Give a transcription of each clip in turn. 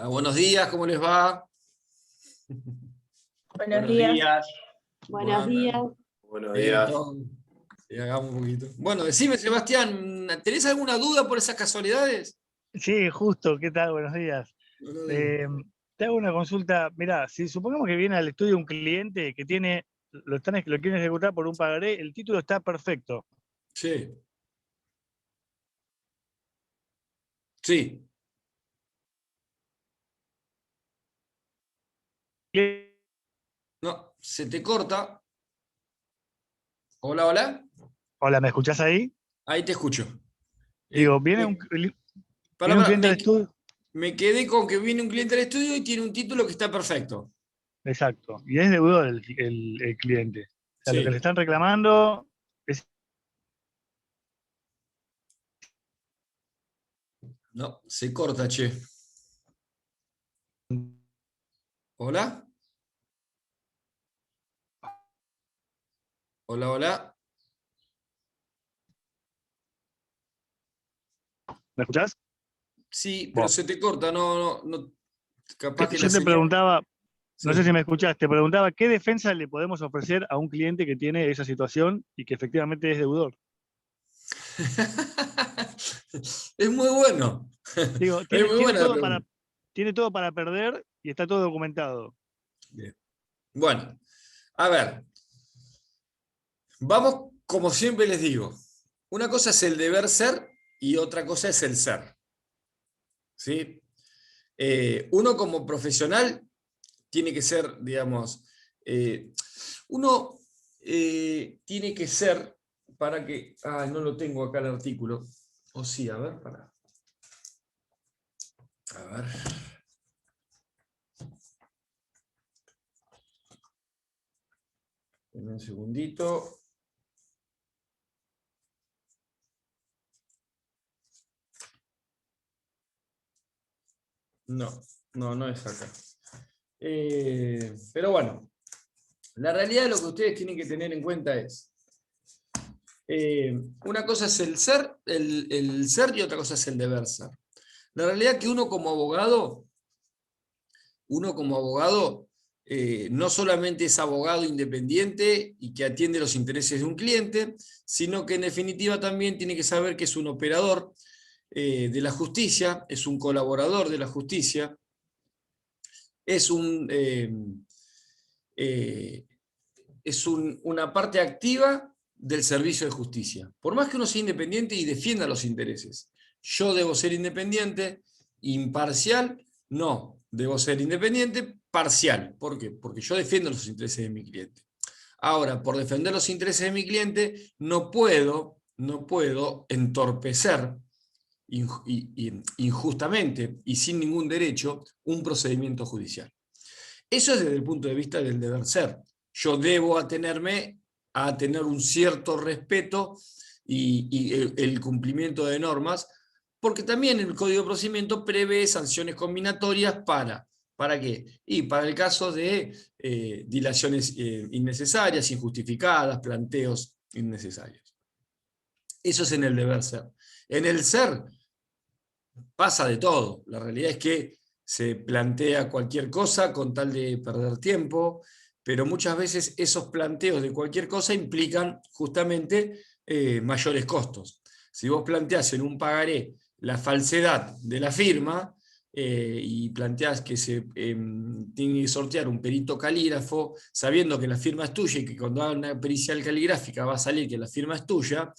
Buenos días, ¿cómo les va? Buenos días. Buenos días. Buenos días. Sí, hagamos un poquito. Bueno, decime, Sebastián, ¿tenés alguna duda por esas casualidades? Sí, justo, ¿qué tal? Buenos días. Buenos días. Te hago una consulta. Mirá, si supongamos que viene al estudio un cliente que lo quieren ejecutar por un pagaré, el título está perfecto. Sí. Sí. No, se te corta. Hola, hola. Hola, ¿me escuchás ahí? Ahí te escucho. Digo, viene un cliente al estudio. Me quedé con que viene un cliente al estudio y tiene un título que está perfecto. Exacto. Y es deudor el cliente. O sea, Sí. lo que le están reclamando es. No, se corta, che. ¿Hola? Hola, hola. ¿Me escuchás? Sí, pero se te corta, no, capaz que Yo la te señal. preguntaba, no Sí. sé si me escuchaste, te preguntaba qué defensa le podemos ofrecer a un cliente que tiene esa situación y que efectivamente es deudor. Es muy bueno. Digo, Es muy buena la pregunta. tiene todo para perder y está todo documentado. Bien. Bueno, a ver. Vamos, como siempre les digo, una cosa es el deber ser y otra cosa es el ser. ¿Sí? Uno como profesional tiene que ser, digamos, uno tiene que ser para que. No lo tengo acá el artículo. O sí, a ver, para. A ver. Dame un segundito. No es acá. Pero bueno, la realidad de lo que ustedes tienen que tener en cuenta es. Una cosa es el ser y otra cosa es el deber ser. La realidad es que uno como abogado no solamente es abogado independiente y que atiende los intereses de un cliente, sino que en definitiva también tiene que saber que es un operador de la justicia, es un colaborador de la justicia, es una parte activa del servicio de justicia. Por más que uno sea independiente y defienda los intereses. Yo debo ser independiente, imparcial, no. Debo ser independiente, parcial. ¿Por qué? Porque yo defiendo los intereses de mi cliente. Ahora, por defender los intereses de mi cliente, no puedo entorpecer injustamente y sin ningún derecho un procedimiento judicial. Eso es desde el punto de vista del deber ser. Yo debo atenerme a tener un cierto respeto y el cumplimiento de normas, porque también el Código de Procedimiento prevé sanciones combinatorias ¿para qué? Y para el caso de dilaciones innecesarias, injustificadas, planteos innecesarios. Eso es en el deber ser. En el ser pasa de todo. La realidad es que se plantea cualquier cosa con tal de perder tiempo, pero muchas veces esos planteos de cualquier cosa implican justamente mayores costos. Si vos planteás en un pagaré la falsedad de la firma y planteás que se tiene que sortear un perito calígrafo, sabiendo que la firma es tuya y que cuando hagan una pericial caligráfica va a salir que la firma es tuya,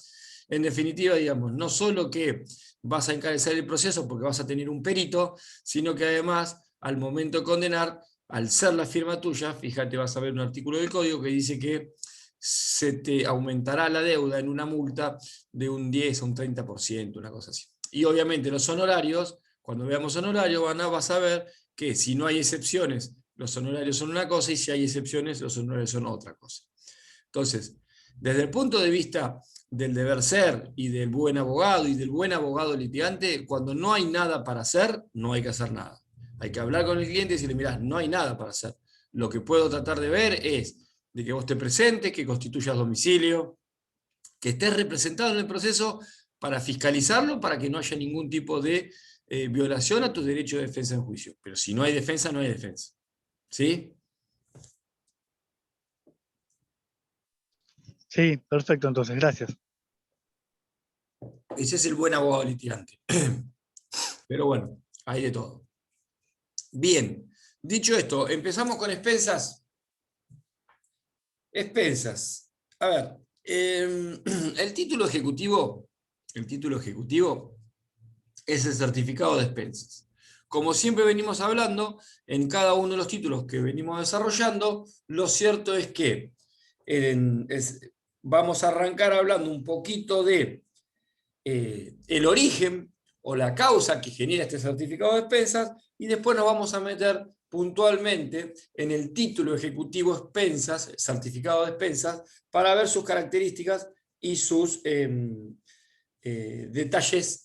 en definitiva, digamos, no solo que vas a encarecer el proceso porque vas a tener un perito, sino que además, al momento de condenar, al ser la firma tuya, fíjate, vas a ver un artículo del código que dice que se te aumentará la deuda en una multa de un 10 a un 30%, una cosa así. Y obviamente los honorarios, cuando veamos honorarios, vas a ver que si no hay excepciones, los honorarios son una cosa, y si hay excepciones, los honorarios son otra cosa. Entonces, desde el punto de vista del deber ser y del buen abogado y del buen abogado litigante, cuando no hay nada para hacer, no hay que hacer nada. Hay que hablar con el cliente y decirle, mirá, no hay nada para hacer. Lo que puedo tratar de ver es de que vos te presentes, que constituyas domicilio, que estés representado en el proceso para fiscalizarlo, para que no haya ningún tipo de violación a tus derechos de defensa en juicio. Pero si no hay defensa, no hay defensa. ¿Sí? Sí, perfecto, entonces, gracias. Ese es el buen abogado litigante. Pero bueno, hay de todo. Bien, dicho esto, empezamos con expensas. Expensas. A ver, el título ejecutivo es el certificado de expensas. Como siempre venimos hablando, en cada uno de los títulos que venimos desarrollando, lo cierto es que vamos a arrancar hablando un poquito de el origen o la causa que genera este certificado de expensas, y después nos vamos a meter puntualmente en el título ejecutivo expensas, certificado de expensas, para ver sus características y sus detalles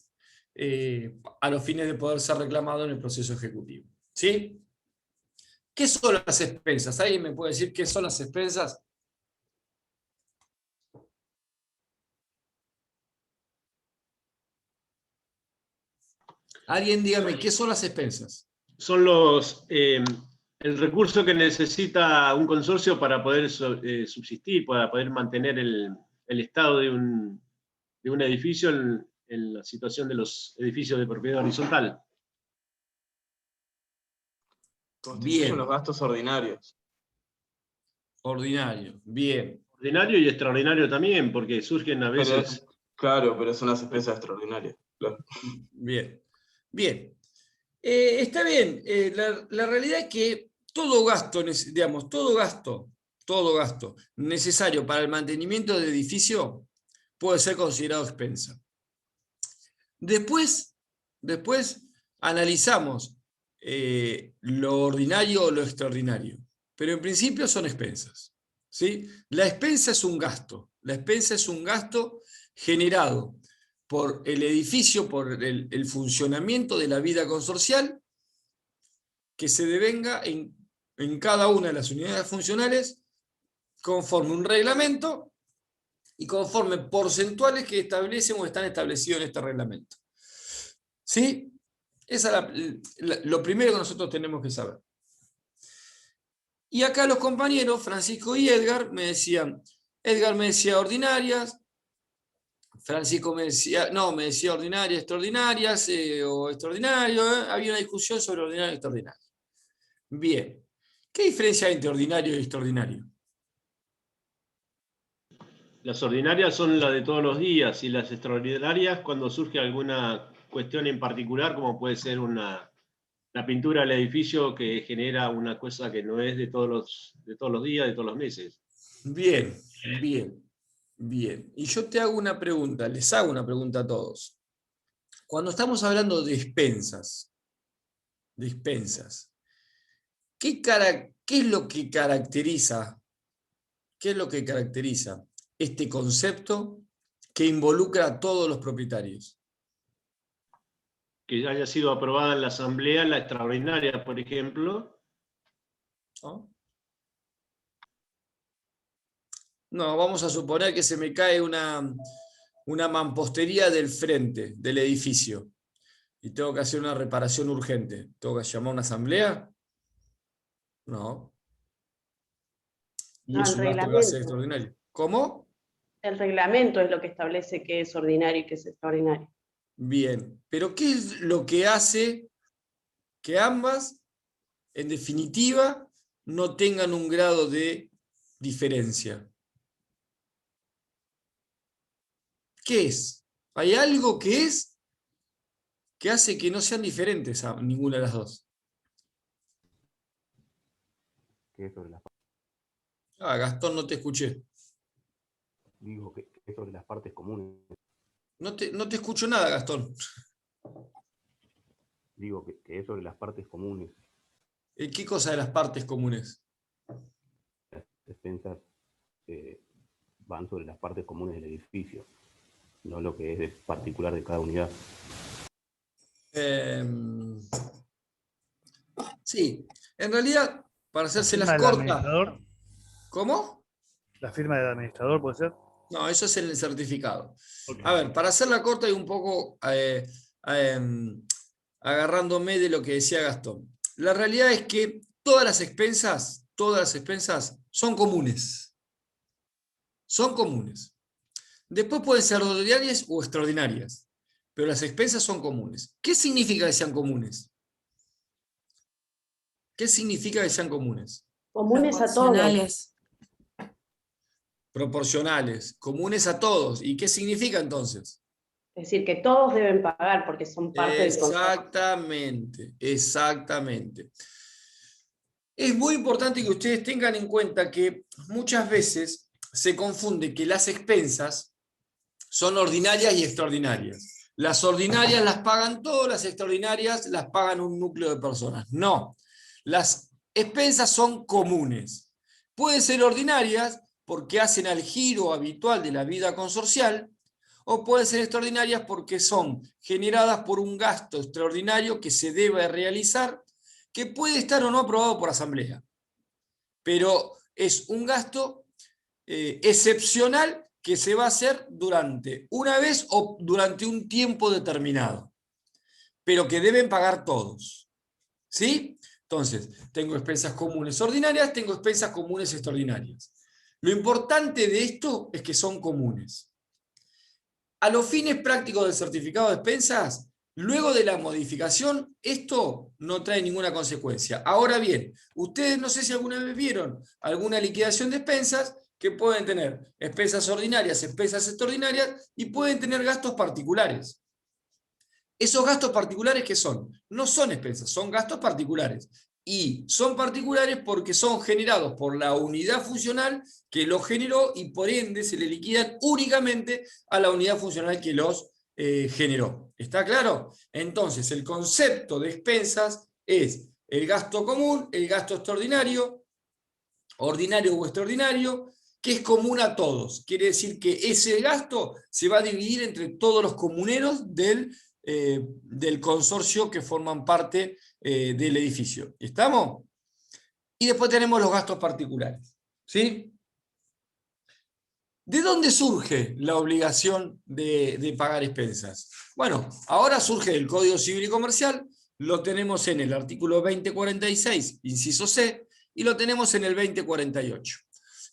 a los fines de poder ser reclamado en el proceso ejecutivo. ¿Sí? ¿Qué son las expensas? ¿Alguien me puede decir qué son las expensas? Alguien dígame, ¿qué son las expensas? Son el recurso que necesita un consorcio para poder subsistir, para poder mantener el estado de un edificio en la situación de los edificios de propiedad horizontal. Constituyen los gastos ordinarios. Ordinario, bien. Ordinario y extraordinario también, porque surgen a veces... Pero son las expensas extraordinarias. Claro. Bien, bien. Está bien. La realidad es que todo gasto, digamos, todo gasto necesario para el mantenimiento del edificio puede ser considerado expensa. Después analizamos lo ordinario o lo extraordinario, pero en principio son expensas. ¿Sí? La expensa es un gasto. La expensa es un gasto generado por el edificio, por el funcionamiento de la vida consorcial, que se devenga en cada una de las unidades funcionales conforme un reglamento y conforme porcentuales que establecen o están establecidos en este reglamento. ¿Sí? Esa es lo primero que nosotros tenemos que saber. Y acá los compañeros, Francisco y Edgar, me decía ordinarias, Francisco me decía ordinarias, extraordinarias, o extraordinario, había una discusión sobre ordinario y extraordinario. Bien, ¿qué diferencia hay entre ordinario y extraordinario? Las ordinarias son las de todos los días y las extraordinarias cuando surge alguna cuestión en particular, como puede ser la pintura del edificio que genera una cosa que no es de todos los días, de todos los meses. Bien, bien, bien. Y yo te hago una pregunta, les hago una pregunta a todos. Cuando estamos hablando de expensas, ¿qué es lo que caracteriza este concepto que involucra a todos los propietarios? Que haya sido aprobada en la asamblea, la extraordinaria, por ejemplo. No, vamos a suponer que se me cae una mampostería del frente del edificio y tengo que hacer una reparación urgente. ¿Tengo que llamar a una asamblea? No. Y es un gasto que va a ser extraordinario. ¿Cómo? El reglamento es lo que establece qué es ordinario y qué es extraordinario. Bien, pero ¿qué es lo que hace que ambas, en definitiva, no tengan un grado de diferencia? ¿Qué es? ¿Hay algo que hace que no sean diferentes a ninguna de las dos? Que es sobre las, Gastón, no te escuché. digo que es sobre las partes comunes. No te escucho nada, Gastón. Digo que es sobre las partes comunes. ¿Qué cosa de las partes comunes? Las expensas van sobre las partes comunes del edificio, no lo que es de particular de cada unidad. Sí, en realidad, para hacerse las ¿La firma del cortas. administrador? ¿Cómo? ¿La firma del administrador puede ser? No, eso es en el certificado. Ok. A ver, para hacerla corta y un poco agarrándome de lo que decía Gastón. La realidad es que todas las expensas son comunes. Son comunes. Después pueden ser ordinarias o extraordinarias, pero las expensas son comunes. ¿Qué significa que sean comunes? ¿Qué significa que sean comunes? Comunes a todos. Proporcionales. Proporcionales, comunes a todos. ¿Y qué significa entonces? Es decir, que todos deben pagar porque son parte del consorcio. Exactamente, exactamente. Es muy importante que ustedes tengan en cuenta que muchas veces se confunde que las expensas son ordinarias y extraordinarias. Las ordinarias las pagan todos, las extraordinarias las pagan un núcleo de personas. No, las expensas son comunes. Pueden ser ordinarias porque hacen al giro habitual de la vida consorcial, o pueden ser extraordinarias porque son generadas por un gasto extraordinario que se debe realizar, que puede estar o no aprobado por asamblea. Pero es un gasto excepcional que se va a hacer durante una vez o durante un tiempo determinado, pero que deben pagar todos. ¿Sí? Entonces, tengo expensas comunes ordinarias, tengo expensas comunes extraordinarias. Lo importante de esto es que son comunes. A los fines prácticos del certificado de expensas, luego de la modificación, esto no trae ninguna consecuencia. Ahora bien, ustedes no sé si alguna vez vieron alguna liquidación de expensas que pueden tener expensas ordinarias, expensas extraordinarias y pueden tener gastos particulares. ¿Esos gastos particulares qué son? No son expensas, son gastos particulares. Y son particulares porque son generados por la unidad funcional que los generó y por ende se le liquidan únicamente a la unidad funcional que los generó. ¿Está claro? Entonces, el concepto de expensas es el gasto común, el gasto extraordinario, ordinario o extraordinario, que es común a todos. Quiere decir que ese gasto se va a dividir entre todos los comuneros del consorcio que forman parte del edificio. ¿Estamos? Y después tenemos los gastos particulares. ¿Sí? ¿De dónde surge la obligación de pagar expensas? Bueno, ahora surge del Código Civil y Comercial, lo tenemos en el artículo 2046, inciso C, y lo tenemos en el 2048.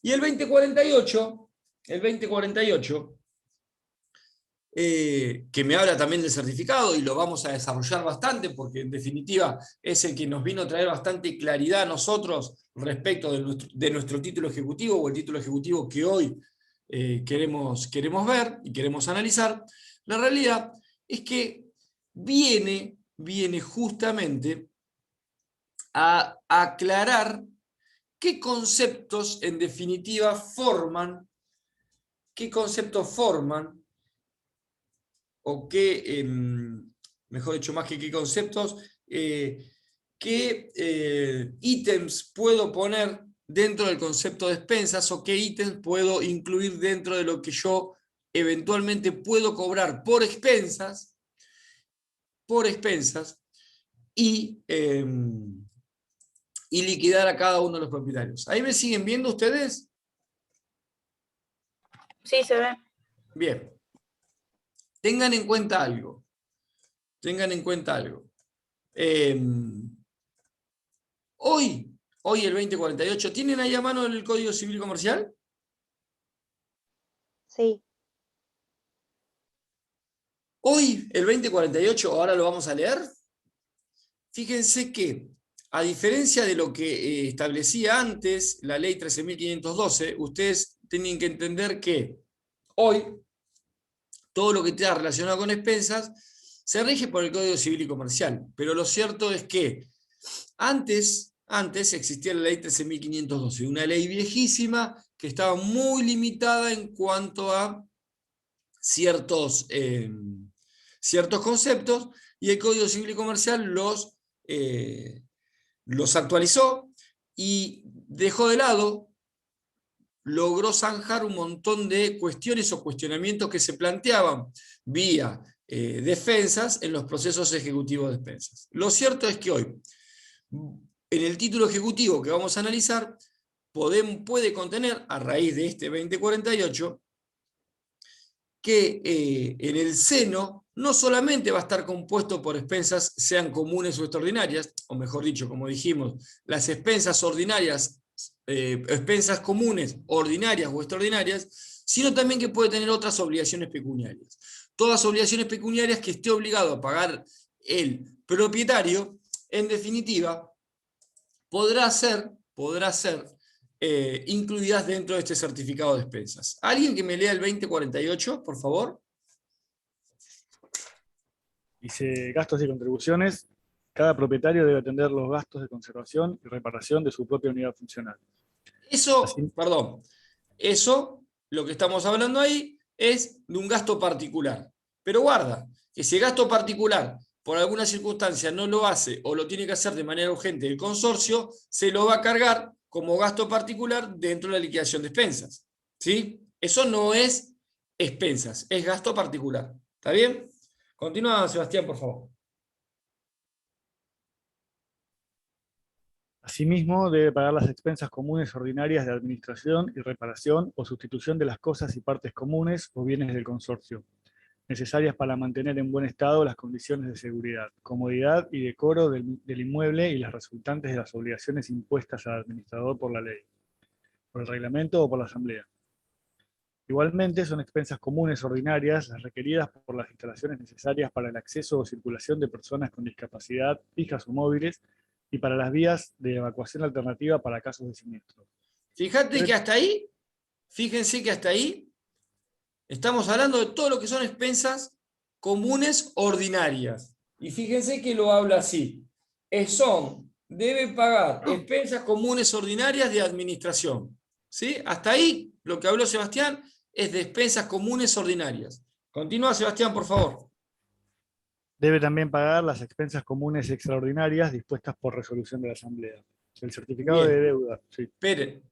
Y el 2048, que me habla también del certificado, y lo vamos a desarrollar bastante, porque en definitiva es el que nos vino a traer bastante claridad a nosotros respecto de nuestro título ejecutivo, o el título ejecutivo que hoy queremos ver y queremos analizar. La realidad es que viene justamente a aclarar qué conceptos en definitiva forman, o qué, mejor dicho, más que qué conceptos, qué ítems puedo poner dentro del concepto de expensas, o qué ítems puedo incluir dentro de lo que yo eventualmente puedo cobrar por expensas, y liquidar a cada uno de los propietarios. ¿Ahí me siguen viendo ustedes? Sí, se ve. Bien. Tengan en cuenta algo. Hoy el 2048, ¿tienen ahí a mano el Código Civil y Comercial? Sí. Hoy, el 2048, ahora lo vamos a leer. Fíjense que, a diferencia de lo que establecía antes la ley 13.512, ustedes tienen que entender que hoy todo lo que está relacionado con expensas se rige por el Código Civil y Comercial. Pero lo cierto es que antes existía la ley 13.512, una ley viejísima que estaba muy limitada en cuanto a ciertos conceptos, y el Código Civil y Comercial los actualizó y dejó de lado, logró zanjar un montón de cuestiones o cuestionamientos que se planteaban vía defensas en los procesos ejecutivos de expensas. Lo cierto es que hoy, en el título ejecutivo que vamos a analizar, puede contener, a raíz de este 2048, que en el seno no solamente va a estar compuesto por expensas, sean comunes o extraordinarias, o mejor dicho, como dijimos, las expensas ordinarias, expensas comunes, ordinarias o extraordinarias, sino también que puede tener otras obligaciones pecuniarias. Todas obligaciones pecuniarias que esté obligado a pagar el propietario, en definitiva, podrá ser incluidas dentro de este certificado de expensas. ¿Alguien que me lea el 2048, por favor? Dice, gastos y contribuciones. Cada propietario debe atender los gastos de conservación y reparación de su propia unidad funcional. Eso, Así- perdón, eso, lo que estamos hablando ahí, es de un gasto particular. Pero guarda, que si el gasto particular por alguna circunstancia no lo hace o lo tiene que hacer de manera urgente el consorcio, se lo va a cargar como gasto particular dentro de la liquidación de expensas. ¿Sí? Eso no es expensas, es gasto particular. ¿Está bien? Continúa, Sebastián, por favor. Asimismo, debe pagar las expensas comunes ordinarias de administración y reparación o sustitución de las cosas y partes comunes o bienes del consorcio, necesarias para mantener en buen estado las condiciones de seguridad, comodidad y decoro del inmueble y las resultantes de las obligaciones impuestas al administrador por la ley, por el reglamento o por la asamblea. Igualmente, son expensas comunes ordinarias las requeridas por las instalaciones necesarias para el acceso o circulación de personas con discapacidad, fijas o móviles, y para las vías de evacuación alternativa para casos de siniestro. Fíjate que hasta ahí, fíjense que hasta ahí, estamos hablando de todo lo que son expensas comunes ordinarias. Y fíjense que lo habla así. Debe pagar expensas comunes ordinarias de administración. ¿Sí? Hasta ahí, lo que habló Sebastián es de expensas comunes ordinarias. Continúa, Sebastián, por favor. Debe también pagar las expensas comunes extraordinarias dispuestas por resolución de la asamblea. El certificado Bien. de deuda. Sí. Esperen.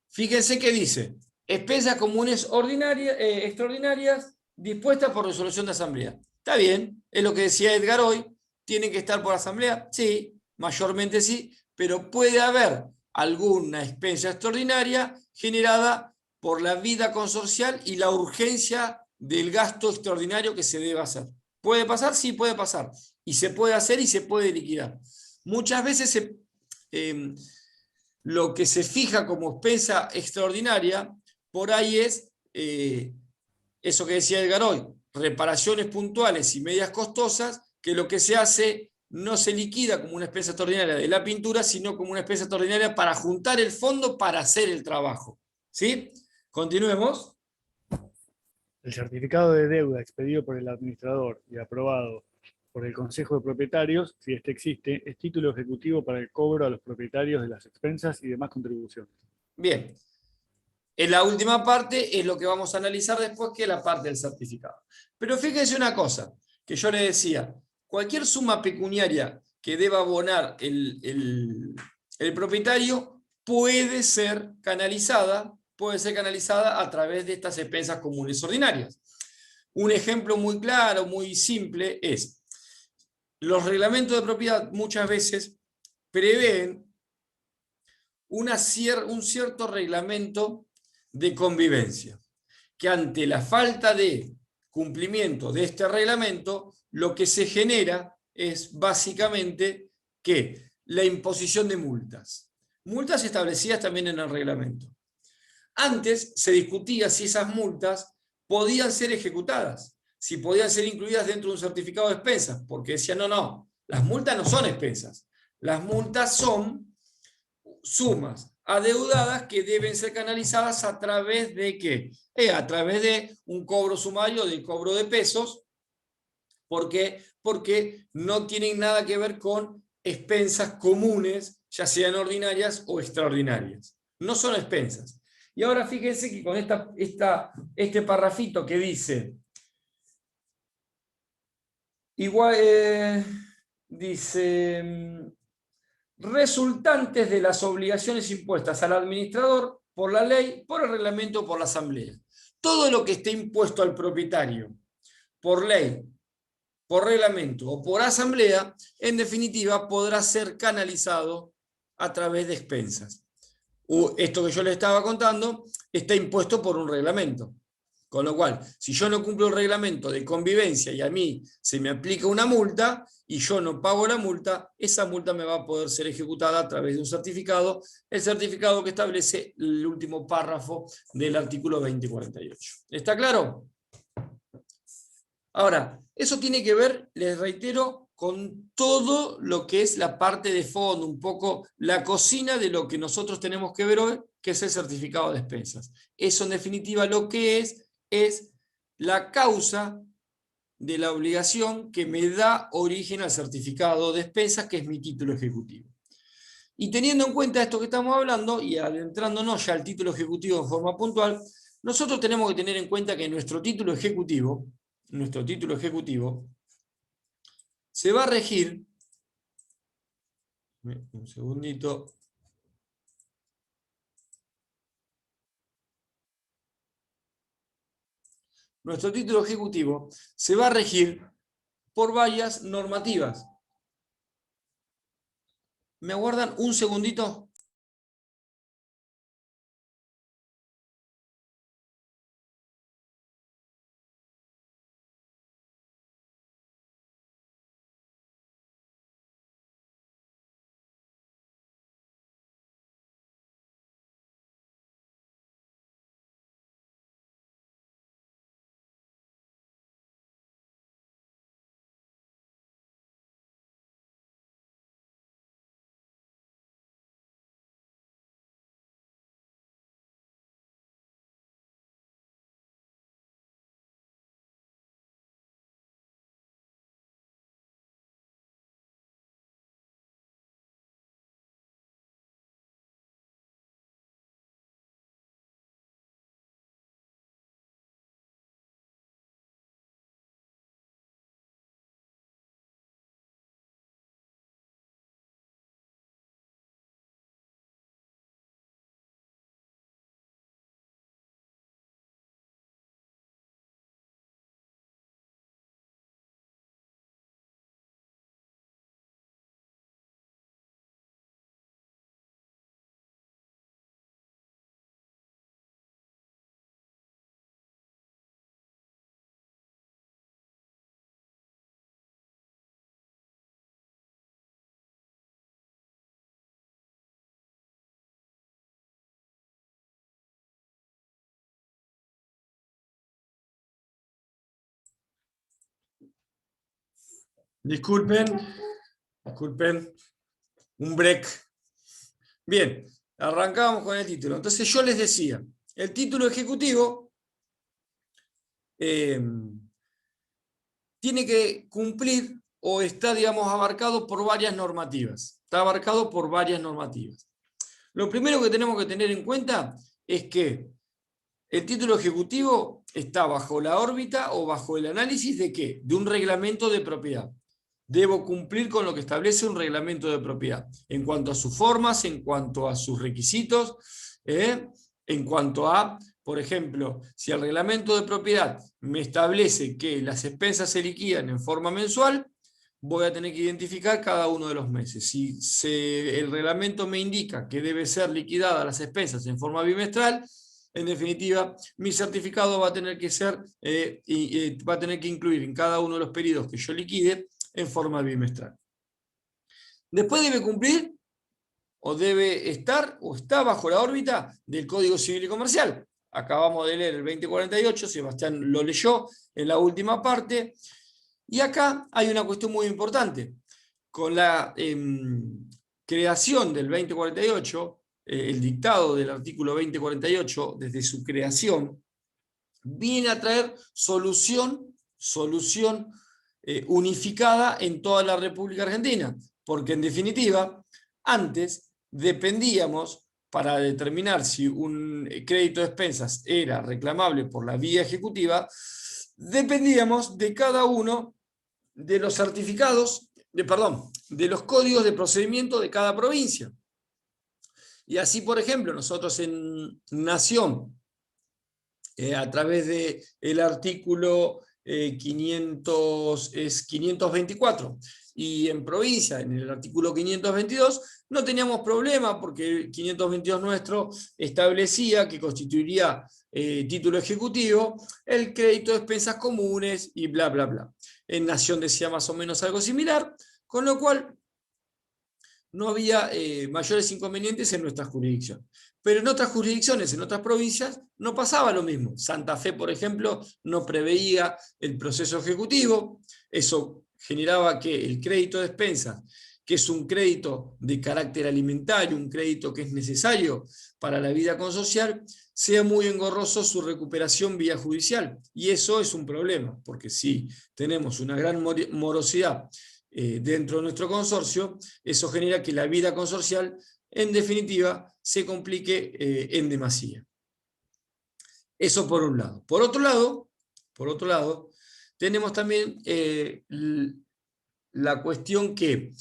Fíjense que dice, expensas comunes extraordinarias dispuestas por resolución de asamblea. Está bien, es lo que decía Edgar hoy, ¿tienen que estar por asamblea? Sí, mayormente sí, pero puede haber alguna expensa extraordinaria generada por la vida consorcial y la urgencia del gasto extraordinario que se debe hacer. ¿Puede pasar? Sí, puede pasar. Y se puede hacer y se puede liquidar. Muchas veces lo que se fija como expensa extraordinaria, por ahí es eso que decía Edgar hoy, reparaciones puntuales y medias costosas, que lo que se hace no se liquida como una expensa extraordinaria de la pintura, sino como una expensa extraordinaria para juntar el fondo para hacer el trabajo. ¿Sí? Continuemos. El certificado de deuda expedido por el administrador y aprobado por el Consejo de Propietarios, si este existe, es título ejecutivo para el cobro a los propietarios de las expensas y demás contribuciones. Bien. En la última parte es lo que vamos a analizar después, que es la parte del certificado. Pero fíjense una cosa, que yo le decía, cualquier suma pecuniaria que deba abonar el propietario puede ser canalizada a través de estas expensas comunes ordinarias. Un ejemplo muy claro, muy simple es, los reglamentos de propiedad muchas veces prevén un cierto reglamento de convivencia, que ante la falta de cumplimiento de este reglamento, lo que se genera es básicamente que la imposición de multas. Multas establecidas también en el reglamento. Antes se discutía si esas multas podían ser ejecutadas, si podían ser incluidas dentro de un certificado de expensas, porque decían, no, las multas no son expensas, las multas son sumas adeudadas que deben ser canalizadas a través de ¿qué? A través de un cobro sumario del cobro de pesos. ¿Por qué? Porque no tienen nada que ver con expensas comunes, ya sean ordinarias o extraordinarias. No son expensas. Y ahora fíjense que con este parrafito que dice, igual, dice, resultantes de las obligaciones impuestas al administrador por la ley, por el reglamento o por la asamblea. Todo lo que esté impuesto al propietario por ley, por reglamento o por asamblea, en definitiva podrá ser canalizado a través de expensas. Esto que yo les estaba contando está impuesto por un reglamento. Con lo cual, si yo no cumplo el reglamento de convivencia y a mí se me aplica una multa y yo no pago la multa, esa multa me va a poder ser ejecutada a través de un certificado, el certificado que establece el último párrafo del artículo 2048. ¿Está claro? Ahora, eso tiene que ver, les reitero, con todo lo que es la parte de fondo, un poco la cocina de lo que nosotros tenemos que ver hoy, que es el certificado de expensas. Eso en definitiva lo que es la causa de la obligación que me da origen al certificado de expensas, que es mi título ejecutivo. Y teniendo en cuenta esto que estamos hablando, y adentrándonos ya al título ejecutivo en forma puntual, nosotros tenemos que tener en cuenta que nuestro título ejecutivo se va a regir, un segundito, nuestro título ejecutivo se va a regir por varias normativas. ¿Me aguardan un segundito? Disculpen, un break. Bien, arrancamos con el título. Entonces yo les decía, el título ejecutivo tiene que cumplir o está, digamos, abarcado por varias normativas. Está abarcado por varias normativas. Lo primero que tenemos que tener en cuenta es que el título ejecutivo está bajo la órbita o bajo el análisis de ¿qué? De un reglamento de propiedad. Debo cumplir con lo que establece un reglamento de propiedad, en cuanto a sus formas, en cuanto a sus requisitos, en cuanto a, por ejemplo, si el reglamento de propiedad me establece que las expensas se liquidan en forma mensual, voy a tener que identificar cada uno de los meses. Si el reglamento me indica que debe ser liquidada las expensas en forma bimestral, en definitiva, mi certificado va a tener que ser, va a tener que incluir en cada uno de los periodos que yo liquide en forma bimestral. Después debe cumplir, o debe estar, o está bajo la órbita del Código Civil y Comercial. Acabamos de leer el 2048, Sebastián lo leyó en la última parte, y acá hay una cuestión muy importante. Con la creación del 2048, el dictado del artículo 2048, desde su creación, viene a traer solución unificada en toda la República Argentina, porque en definitiva, antes dependíamos, para determinar si un crédito de expensas era reclamable por la vía ejecutiva, dependíamos de cada uno de los certificados, de los códigos de procedimiento de cada provincia. Y así, por ejemplo, nosotros en Nación, a través del artículo 524, y en provincia, en el artículo 522, no teníamos problema porque el 522 nuestro establecía que constituiría título ejecutivo, el crédito de expensas comunes y bla, bla, bla. En Nación decía más o menos algo similar, con lo cual no había mayores inconvenientes en nuestra jurisdicción. Pero en otras jurisdicciones, en otras provincias, no pasaba lo mismo. Santa Fe, por ejemplo, no preveía el proceso ejecutivo. Eso generaba que el crédito de expensas, que es un crédito de carácter alimentario, un crédito que es necesario para la vida consorcial, sea muy engorroso su recuperación vía judicial. Y eso es un problema, porque si tenemos una gran morosidad dentro de nuestro consorcio, eso genera que la vida consorcial, en definitiva, se complique en demasía. Eso por un lado. Por otro lado, tenemos también la cuestión que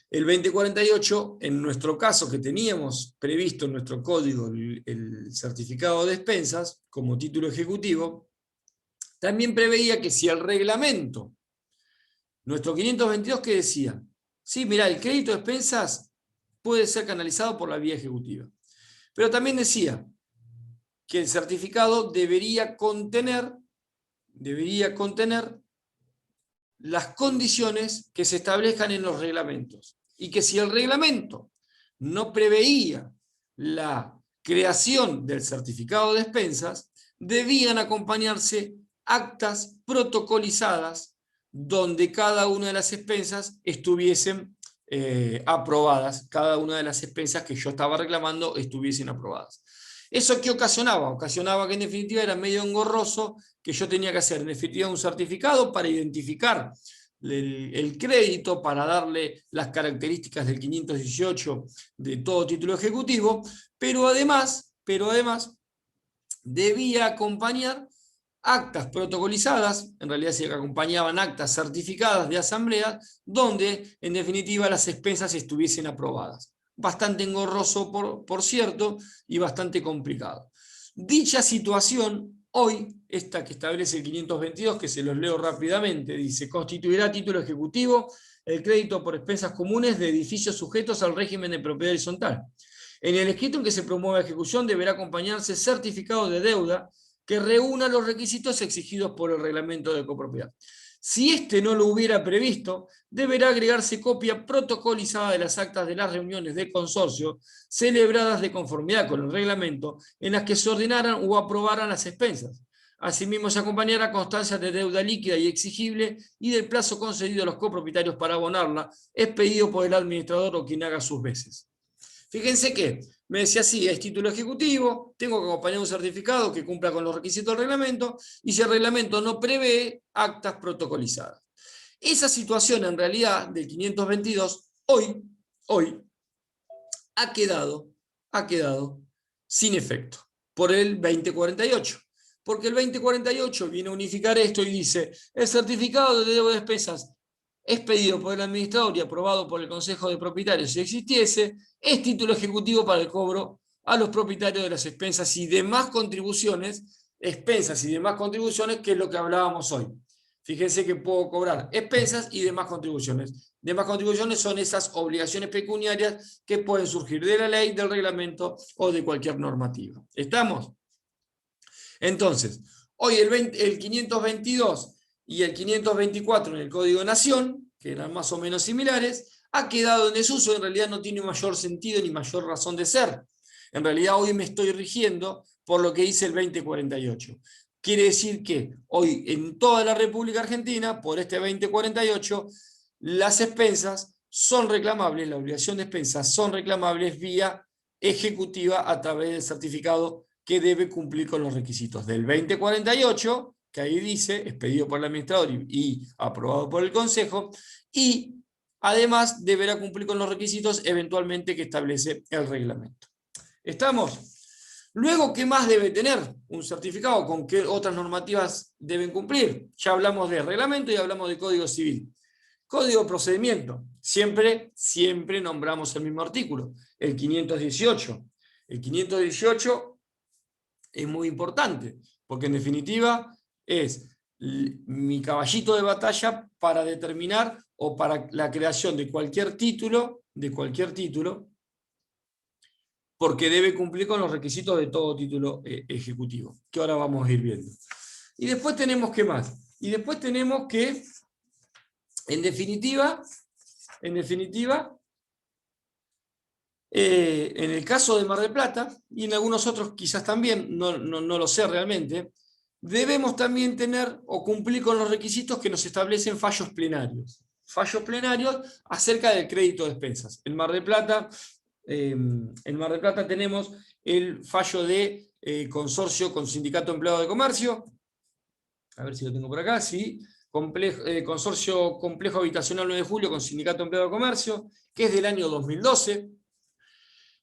el 2048, en nuestro caso, que teníamos previsto en nuestro código el certificado de expensas como título ejecutivo, también preveía que si el reglamento, nuestro 522, ¿qué decía? Sí, mirá, el crédito de expensas puede ser canalizado por la vía ejecutiva. Pero también decía que el certificado debería contener las condiciones que se establezcan en los reglamentos. Y que si el reglamento no preveía la creación del certificado de expensas, debían acompañarse actas protocolizadas donde cada una de las expensas estuviesen aprobadas, cada una de las expensas que yo estaba reclamando estuviesen aprobadas. ¿Eso qué ocasionaba? Ocasionaba que en definitiva era medio engorroso, que yo tenía que hacer en definitiva un certificado para identificar el crédito, para darle las características del 518 de todo título ejecutivo, pero además debía acompañar actas protocolizadas, en realidad se acompañaban actas certificadas de asamblea, donde en definitiva las expensas estuviesen aprobadas. Bastante engorroso, por cierto, y bastante complicado. Dicha situación, hoy, esta que establece el 522, que se los leo rápidamente, dice: constituirá título ejecutivo el crédito por expensas comunes de edificios sujetos al régimen de propiedad horizontal. En el escrito en que se promueva ejecución deberá acompañarse certificado de deuda que reúna los requisitos exigidos por el reglamento de copropiedad. Si este no lo hubiera previsto, deberá agregarse copia protocolizada de las actas de las reuniones de consorcio celebradas de conformidad con el reglamento en las que se ordenaran o aprobaran las expensas. Asimismo, se acompañará constancia de deuda líquida y exigible y del plazo concedido a los copropietarios para abonarla, expedido por el administrador o quien haga sus veces. Fíjense que me decía: sí, es título ejecutivo, tengo que acompañar un certificado que cumpla con los requisitos del reglamento, y si el reglamento no prevé actas protocolizadas. Esa situación, en realidad, del 522, hoy ha quedado sin efecto por el 2048. Porque el 2048 viene a unificar esto y dice: el certificado de deuda de expensas expedido por el administrador y aprobado por el Consejo de Propietarios si existiese, es título ejecutivo para el cobro a los propietarios de las expensas y demás contribuciones, que es lo que hablábamos hoy. Fíjense que puedo cobrar expensas y demás contribuciones. Demás contribuciones son esas obligaciones pecuniarias que pueden surgir de la ley, del reglamento o de cualquier normativa. ¿Estamos? Entonces, hoy el 522 y el 524 en el Código de Nación, que eran más o menos similares, ha quedado en desuso. En realidad no tiene mayor sentido ni mayor razón de ser. En realidad hoy me estoy rigiendo por lo que dice el 2048. Quiere decir que hoy en toda la República Argentina, por este 2048, las expensas son reclamables, la obligación de expensas son reclamables vía ejecutiva a través del certificado que debe cumplir con los requisitos del 2048, que ahí dice, expedido por el administrador y aprobado por el Consejo, y además deberá cumplir con los requisitos eventualmente que establece el reglamento. ¿Estamos? Luego, ¿qué más debe tener un certificado? ¿Con qué otras normativas deben cumplir? Ya hablamos de reglamento y hablamos de Código Civil. Código de Procedimiento. Siempre nombramos el mismo artículo, el 518. El 518 es muy importante, porque en definitiva es mi caballito de batalla para determinar o para la creación de cualquier título porque debe cumplir con los requisitos de todo título ejecutivo, que ahora vamos a ir viendo. Y después tenemos, ¿qué más? Y después tenemos que, en definitiva, en el caso de Mar del Plata, y en algunos otros quizás también, no lo sé realmente, debemos también tener o cumplir con los requisitos que nos establecen fallos plenarios. Fallos plenarios acerca del crédito de expensas. En Mar del Plata tenemos el fallo de consorcio con Sindicato de Empleados de Comercio. A ver si lo tengo por acá, sí. Consorcio Complejo Habitacional 9 de Julio con Sindicato de Empleados de Comercio, que es del año 2012,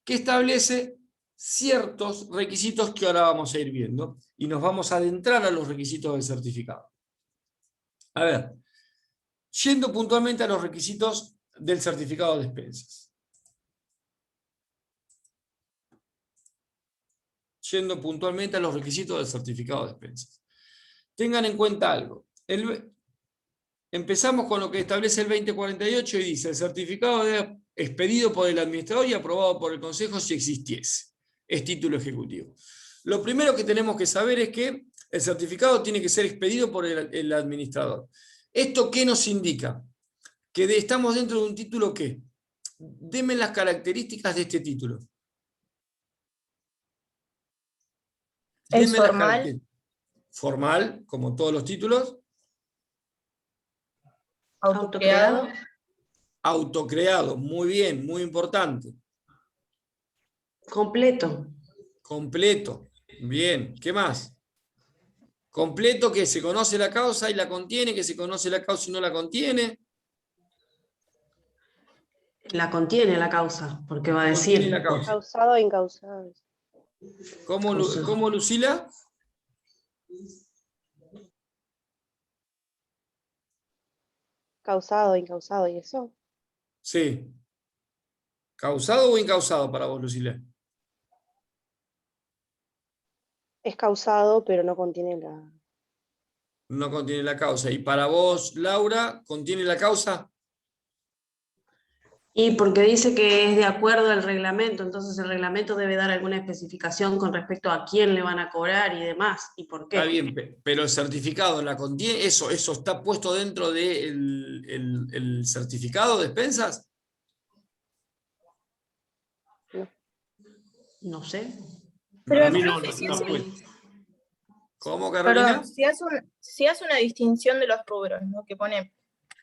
que establece ciertos requisitos que ahora vamos a ir viendo, y nos vamos a adentrar a los requisitos del certificado. A ver, yendo puntualmente a los requisitos del certificado de expensas. Yendo puntualmente a los requisitos del certificado de expensas. Tengan en cuenta algo. Empezamos con lo que establece el 2048 y dice: el certificado es expedido por el administrador y aprobado por el Consejo si existiese. Es título ejecutivo. Lo primero que tenemos que saber es que el certificado tiene que ser expedido por el administrador. ¿Esto qué nos indica? Que estamos dentro de un título ¿qué? Deme las características de este título. ¿Es formal? Formal, como todos los títulos. ¿Autocreado? Autocreado, muy bien, muy importante. Completo. Completo, bien. ¿Qué más? Completo, que se conoce la causa y la contiene, que se conoce la causa y no la contiene. La contiene la causa, porque va a Contiene decir. la causa. Causado o incausado. ¿Cómo, Lucila? Causado, incausado, ¿y eso? Sí. ¿Causado o incausado para vos, Lucila? Es causado, pero no contiene la... No contiene la causa. ¿Y para vos, Laura, contiene la causa? Y porque dice que es de acuerdo al reglamento, entonces el reglamento debe dar alguna especificación con respecto a quién le van a cobrar y demás, y por qué. Está bien, pero el certificado la contiene, eso está puesto dentro del el certificado de expensas. No sé. Pero A mí no, profe, no está puesto. ¿Cómo, Carolina? perdón, si hace una distinción de los rubros, ¿no? Que pone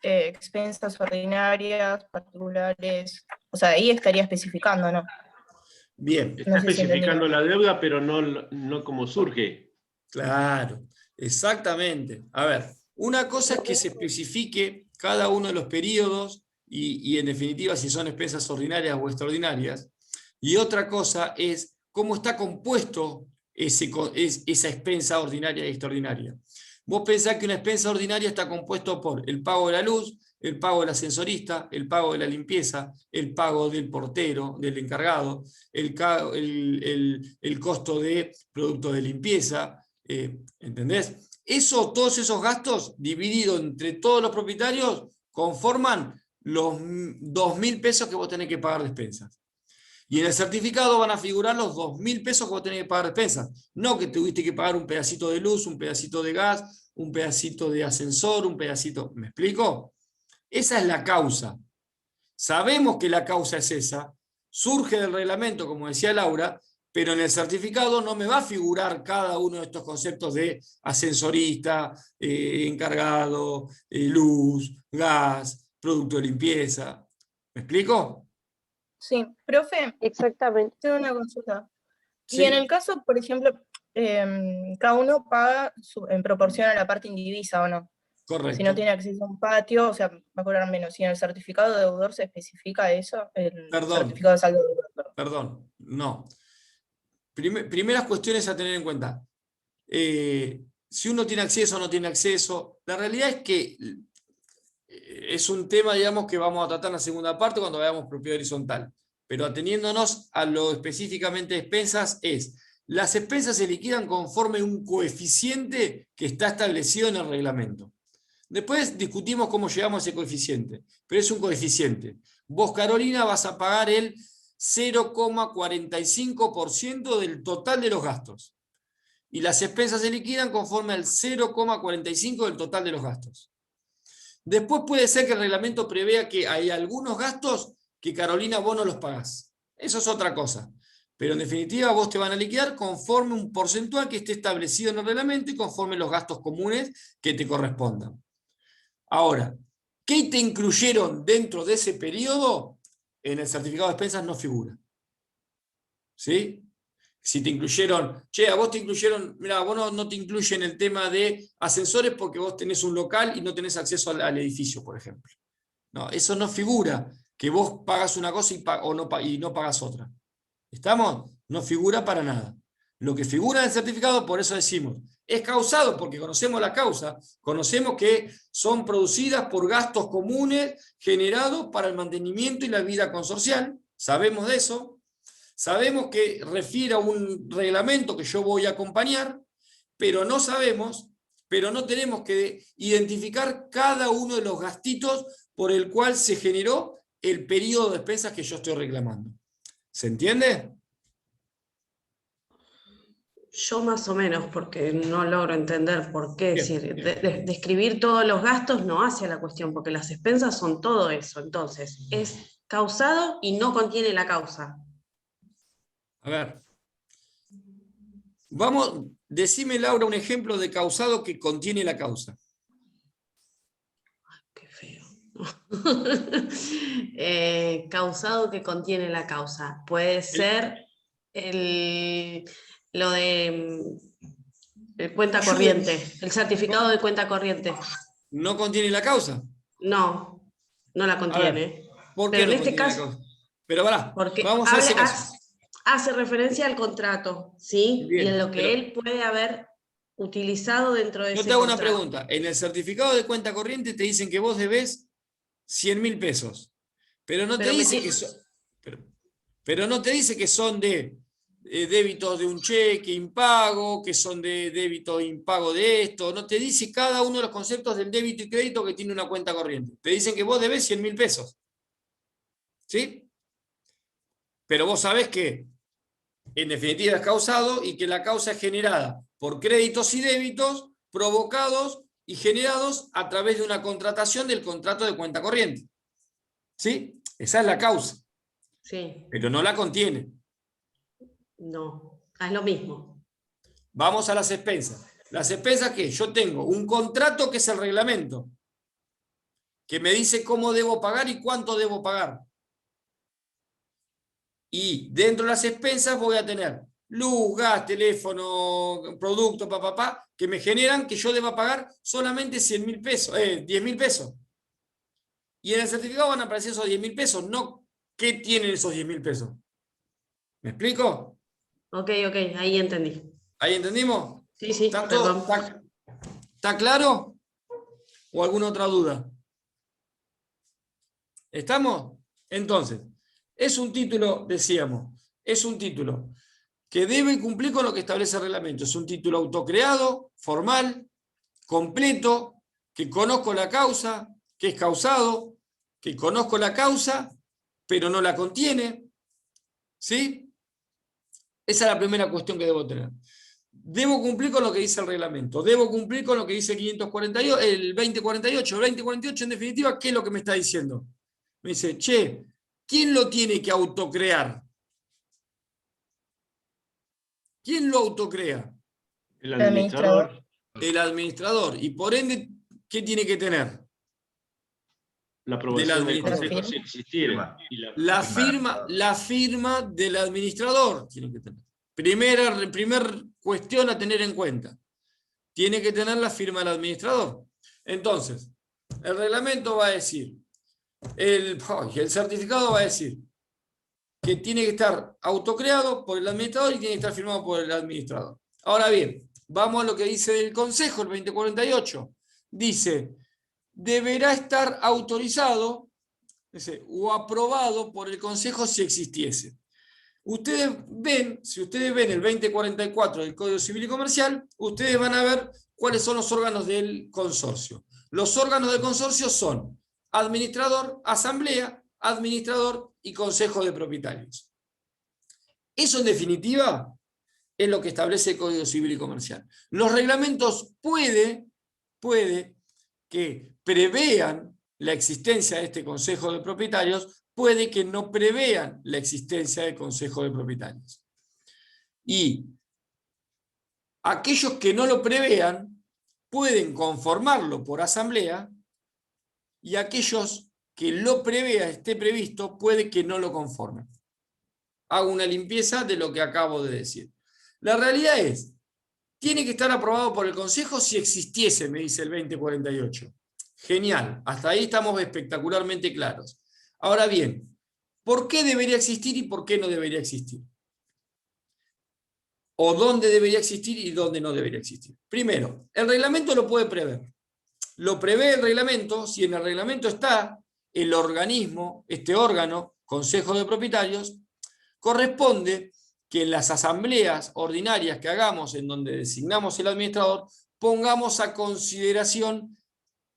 expensas ordinarias, particulares, o sea, ahí estaría especificando, ¿no? Bien, Está No sé si especificando entendí. la deuda, pero no como surge. claro, exactamente. A ver, una cosa es que se especifique cada uno de los periodos y en definitiva si son expensas ordinarias o extraordinarias, y otra cosa es cómo está compuesto esa expensa ordinaria y extraordinaria. Vos pensás que una expensa ordinaria está compuesto por el pago de la luz, el pago del ascensorista, el pago de la limpieza, el pago del portero, del encargado, el costo de productos de limpieza, ¿entendés? Todos esos gastos divididos entre todos los propietarios conforman los 2.000 pesos que vos tenés que pagar de expensas. Y en el certificado van a figurar los 2.000 pesos que vos tenés que pagar de expensas. No que tuviste que pagar un pedacito de luz, un pedacito de gas, un pedacito de ascensor, un pedacito... ¿Me explico? Esa es la causa. Sabemos que la causa es esa. Surge del reglamento, como decía Laura, pero en el certificado no me va a figurar cada uno de estos conceptos de ascensorista, encargado, luz, gas, producto de limpieza. ¿Me explico? Sí, profe, Exactamente. tengo una consulta. Sí. Y en el caso, por ejemplo, cada uno paga en proporción a la parte indivisa, ¿o no? Correcto. Si no tiene acceso a un patio, o sea, va a cobrar menos. ¿Y en el certificado de deudor se especifica eso? El Perdón. certificado de saldo de deudor, perdón. Perdón, no. Primeras cuestiones a tener en cuenta. Si uno tiene acceso o no tiene acceso, la realidad es que es un tema, digamos, que vamos a tratar en la segunda parte cuando veamos propiedad horizontal. Pero ateniéndonos a lo específicamente de expensas, las expensas se liquidan conforme un coeficiente que está establecido en el reglamento. Después discutimos cómo llegamos a ese coeficiente, pero es un coeficiente. Vos, Carolina, vas a pagar el 0,45% del total de los gastos. Y las expensas se liquidan conforme al 0,45% del total de los gastos. Después puede ser que el reglamento prevea que hay algunos gastos que, Carolina, vos no los pagás. Eso es otra cosa. Pero en definitiva vos te van a liquidar conforme un porcentaje que esté establecido en el reglamento y conforme los gastos comunes que te correspondan. Ahora, ¿qué te incluyeron dentro de ese periodo? En el certificado de expensas no figura. ¿Sí? Si te incluyeron, a vos te incluyeron, mira, vos no te incluyen el tema de ascensores porque vos tenés un local y no tenés acceso al edificio, por ejemplo. No, eso no figura, que vos pagas una cosa y no pagas otra. ¿Estamos? No figura para nada. Lo que figura en el certificado, por eso decimos, es causado, porque conocemos la causa, conocemos que son producidas por gastos comunes generados para el mantenimiento y la vida consorcial, sabemos de eso, sabemos que refiere a un reglamento que yo voy a acompañar, pero no tenemos que identificar cada uno de los gastitos por el cual se generó el periodo de expensas que yo estoy reclamando. ¿Se entiende? Yo más o menos, porque no logro entender por qué. Describir todos los gastos no hace la cuestión, porque las expensas son todo eso. Entonces, es causado y no contiene la causa. A ver. Decime, Laura, un ejemplo de causado que contiene la causa. Qué feo. Causado que contiene la causa. Puede ser lo de cuenta corriente, el certificado de cuenta corriente. ¿No contiene la causa? No la contiene. ¿Por qué pero no en este contiene caso, la causa? Pero porque vamos a hacer eso. Hace referencia al contrato, ¿sí? Bien, y en lo que él puede haber utilizado dentro de ese contrato. Yo te hago una pregunta. En el certificado de cuenta corriente te dicen que vos debés 100.000 pesos. Pero no te dice que son. Pero no te dice que son de débitos de un cheque impago, que son de débito e impago de esto. No te dice cada uno de los conceptos del débito y crédito que tiene una cuenta corriente. Te dicen que vos debés 100.000 pesos. ¿Sí? Pero vos sabés que en definitiva es causado y que la causa es generada por créditos y débitos provocados y generados a través de una contratación del contrato de cuenta corriente. ¿Sí? Esa es la causa. Sí. Pero no la contiene. No, es lo mismo. Vamos a las expensas. Las expensas que yo tengo un contrato que es el reglamento, que me dice cómo debo pagar y cuánto debo pagar. Y dentro de las expensas voy a tener luz, gas, teléfono, producto, que me generan que yo deba pagar solamente 100.000 pesos, 10.000 pesos. Y en el certificado van a aparecer esos 10.000 pesos, no qué tienen esos 10.000 pesos. ¿Me explico? Ok, ahí entendí. ¿Ahí entendimos? Sí, ¿Está claro? ¿O alguna otra duda? ¿Estamos? Entonces, es un título, decíamos, es un título que debe cumplir con lo que establece el reglamento. Es un título autocreado, formal, completo, que conozco la causa, que es causado, que conozco la causa, pero no la contiene. ¿Sí? Esa es la primera cuestión que debo tener. Debo cumplir con lo que dice el reglamento, debo cumplir con lo que dice el 2048. El 2048, en definitiva, ¿qué es lo que me está diciendo? Me dice, ¿quién lo tiene que autocrear? ¿Quién lo autocrea? El administrador. El administrador. Y por ende, ¿qué tiene que tener? La aprobación del consejo si existiera. La firma del administrador tiene que tener. Primera cuestión a tener en cuenta. Tiene que tener la firma del administrador. Entonces, el reglamento va a decir, el certificado va a decir que tiene que estar autocreado por el administrador y tiene que estar firmado por el administrador. Ahora bien, vamos a lo que dice el Consejo, el 2048. Dice, deberá estar autorizado o aprobado por el Consejo si existiese. Si ustedes ven el 2044 del Código Civil y Comercial, ustedes van a ver cuáles son los órganos del consorcio. Los órganos del consorcio son administrador, asamblea administrador y consejo de propietarios. Eso en definitiva es lo que establece el Código Civil y Comercial. Los reglamentos puede que prevean la existencia de este consejo de propietarios, puede que no prevean la existencia del consejo de propietarios. Y aquellos que no lo prevean pueden conformarlo por asamblea, y aquellos que lo prevean, esté previsto, puede que no lo conformen. Hago una limpieza de lo que acabo de decir. La realidad es, tiene que estar aprobado por el Consejo si existiese, me dice el 2048. Genial, hasta ahí estamos espectacularmente claros. Ahora bien, ¿por qué debería existir y por qué no debería existir? O dónde debería existir y dónde no debería existir. Primero, el reglamento lo puede prever. Lo prevé el reglamento, si en el reglamento está el organismo, este órgano, Consejo de Propietarios, corresponde que en las asambleas ordinarias que hagamos, en donde designamos el administrador, pongamos a consideración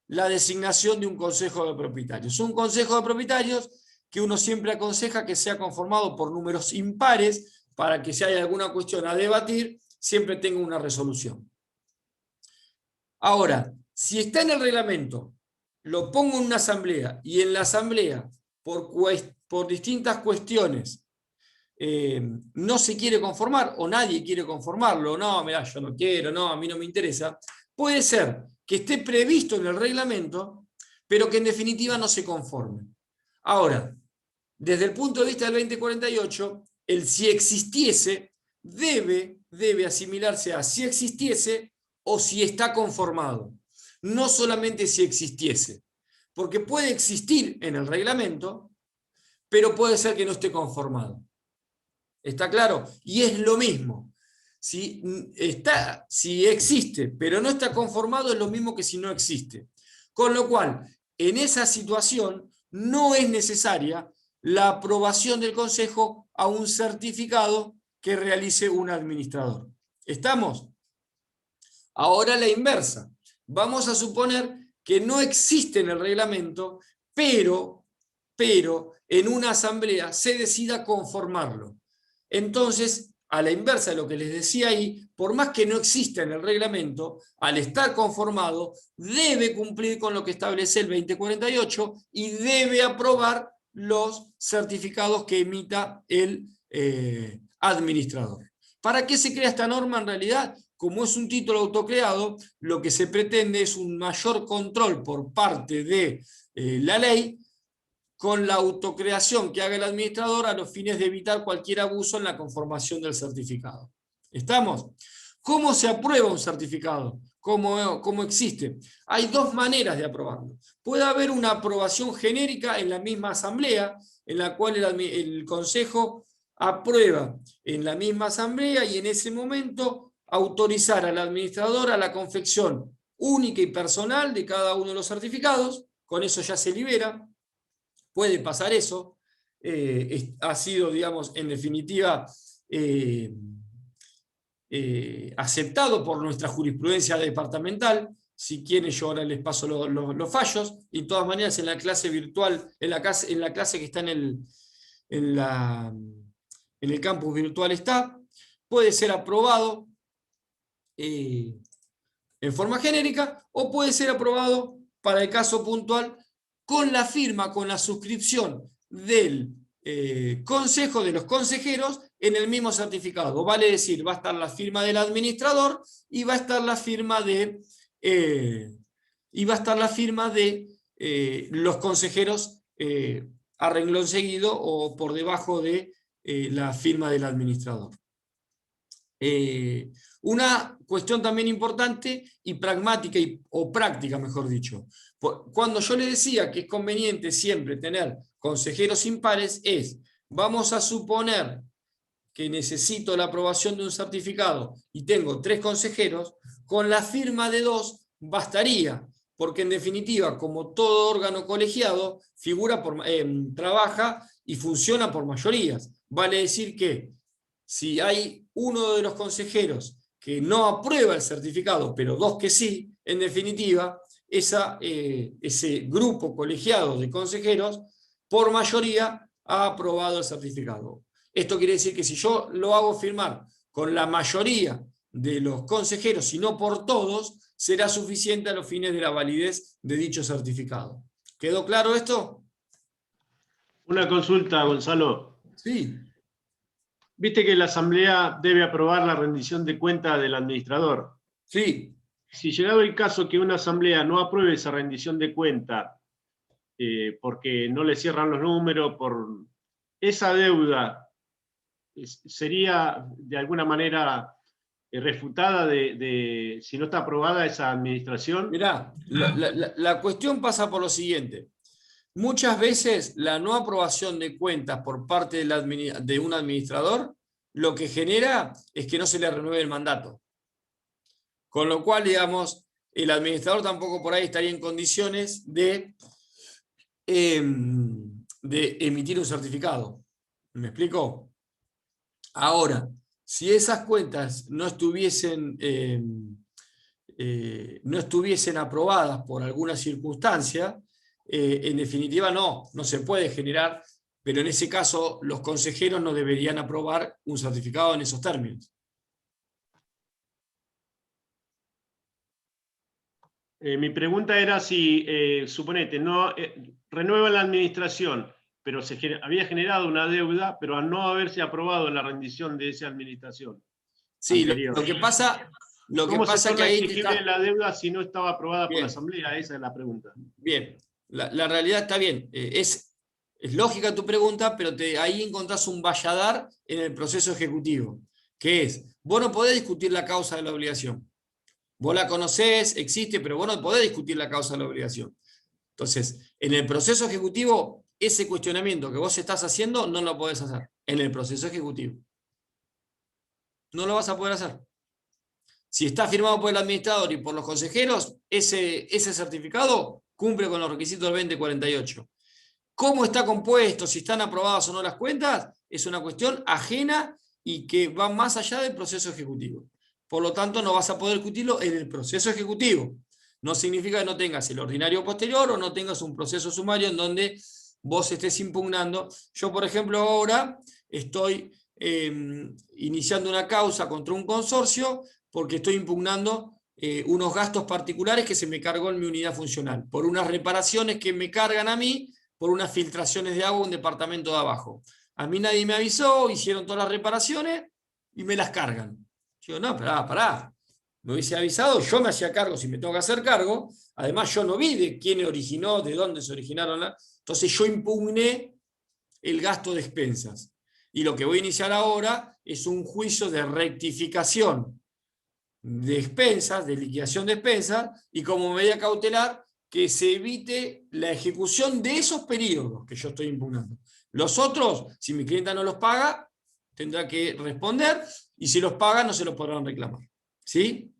la designación de un consejo de propietarios. Un consejo de propietarios que uno siempre aconseja que sea conformado por números impares, para que si hay alguna cuestión a debatir, siempre tenga una resolución. Ahora, si está en el reglamento, lo pongo en una asamblea, y en la asamblea, por distintas cuestiones, no se quiere conformar, o nadie quiere conformarlo, no, mirá, yo no quiero, no, a mí no me interesa, puede ser que esté previsto en el reglamento, pero que en definitiva no se conforme. Ahora, desde el punto de vista del 2048, el si existiese debe asimilarse a si existiese o si está conformado. No solamente si existiese, porque puede existir en el reglamento, pero puede ser que no esté conformado. ¿Está claro? Y es lo mismo. Si existe, pero no está conformado, es lo mismo que si no existe. Con lo cual, en esa situación, no es necesaria la aprobación del Consejo a un certificado que realice un administrador. ¿Estamos? Ahora la inversa. Vamos a suponer que no existe en el reglamento, pero en una asamblea se decida conformarlo. Entonces, a la inversa de lo que les decía ahí, por más que no exista en el reglamento, al estar conformado, debe cumplir con lo que establece el 2048 y debe aprobar los certificados que emita el administrador. ¿Para qué se crea esta norma en realidad? Como es un título autocreado, lo que se pretende es un mayor control por parte de la ley con la autocreación que haga el administrador a los fines de evitar cualquier abuso en la conformación del certificado. ¿Estamos? ¿Cómo se aprueba un certificado? ¿Cómo existe? Hay dos maneras de aprobarlo. Puede haber una aprobación genérica en la misma asamblea, en la cual el Consejo aprueba en la misma asamblea y en ese momento autorizar al administrador a la confección única y personal de cada uno de los certificados. Con eso ya se libera. Puede pasar eso, ha sido, digamos, en definitiva, aceptado por nuestra jurisprudencia departamental. Si quieren, yo ahora les paso los fallos, y de todas maneras en la clase virtual, en la clase que está en el campus virtual está, puede ser aprobado en forma genérica, o puede ser aprobado para el caso puntual con la firma, con la suscripción del consejo, de los consejeros, en el mismo certificado. Vale decir, va a estar la firma del administrador y va a estar la firma de, los consejeros a renglón seguido o por debajo de la firma del administrador. Una cuestión también importante y pragmática, o práctica mejor dicho. Cuando yo le decía que es conveniente siempre tener consejeros impares, vamos a suponer que necesito la aprobación de un certificado y tengo 3 consejeros, con la firma de 2 bastaría, porque en definitiva, como todo órgano colegiado, trabaja y funciona por mayorías. Vale decir que si hay uno de los consejeros que no aprueba el certificado, pero 2 que sí, en definitiva, ese grupo colegiado de consejeros por mayoría ha aprobado el certificado. Esto quiere decir que si yo lo hago firmar con la mayoría de los consejeros, y no por todos, será suficiente a los fines de la validez de dicho certificado. ¿Quedó claro esto? Una consulta, Gonzalo. Sí. Viste que la asamblea debe aprobar la rendición de cuenta del administrador. Sí. Si llegado el caso que una asamblea no apruebe esa rendición de cuenta porque no le cierran los números, por esa deuda sería de alguna manera refutada si no está aprobada esa administración. Mirá, la cuestión pasa por lo siguiente. Muchas veces la no aprobación de cuentas por parte de un administrador lo que genera es que no se le renueve el mandato. Con lo cual, digamos, el administrador tampoco por ahí estaría en condiciones de emitir un certificado. ¿Me explico? Ahora, si esas cuentas no estuviesen aprobadas por alguna circunstancia, en definitiva no se puede generar, pero en ese caso los consejeros no deberían aprobar un certificado en esos términos. Mi pregunta era si, suponete, no renueva la administración, pero había generado una deuda, pero al no haberse aprobado la rendición de esa administración. Sí, lo que pasa que ahí exigible la deuda si no estaba aprobada por la Bien. asamblea? Esa es la pregunta. Bien, la realidad está bien. Es lógica tu pregunta, pero ahí encontrás un valladar en el proceso ejecutivo, que es, vos no podés discutir la causa de la obligación. Vos la conocés, existe, pero vos no podés discutir la causa de la obligación. Entonces, en el proceso ejecutivo, ese cuestionamiento que vos estás haciendo no lo podés hacer. En el proceso ejecutivo. No lo vas a poder hacer. Si está firmado por el administrador y por los consejeros, ese certificado cumple con los requisitos del 2048. ¿Cómo está compuesto? Si están aprobadas o no las cuentas, es una cuestión ajena y que va más allá del proceso ejecutivo. Por lo tanto, no vas a poder discutirlo en el proceso ejecutivo. No significa que no tengas el ordinario posterior o no tengas un proceso sumario en donde vos estés impugnando. Yo, por ejemplo, ahora estoy iniciando una causa contra un consorcio porque estoy impugnando unos gastos particulares que se me cargó en mi unidad funcional, por unas reparaciones que me cargan a mí, por unas filtraciones de agua en un departamento de abajo. A mí nadie me avisó, hicieron todas las reparaciones y me las cargan. Yo, no, pará. Me hubiese avisado, yo me hacía cargo si me tengo que hacer cargo. Además, yo no vi de quién originó, de dónde se originaron. Entonces, yo impugné el gasto de expensas. Y lo que voy a iniciar ahora es un juicio de rectificación de expensas, de liquidación de expensas, y como medida cautelar, que se evite la ejecución de esos periodos que yo estoy impugnando. Los otros, si mi clienta no los paga, tendrá que responder, y si los paga no se los podrán reclamar. ¿Sí?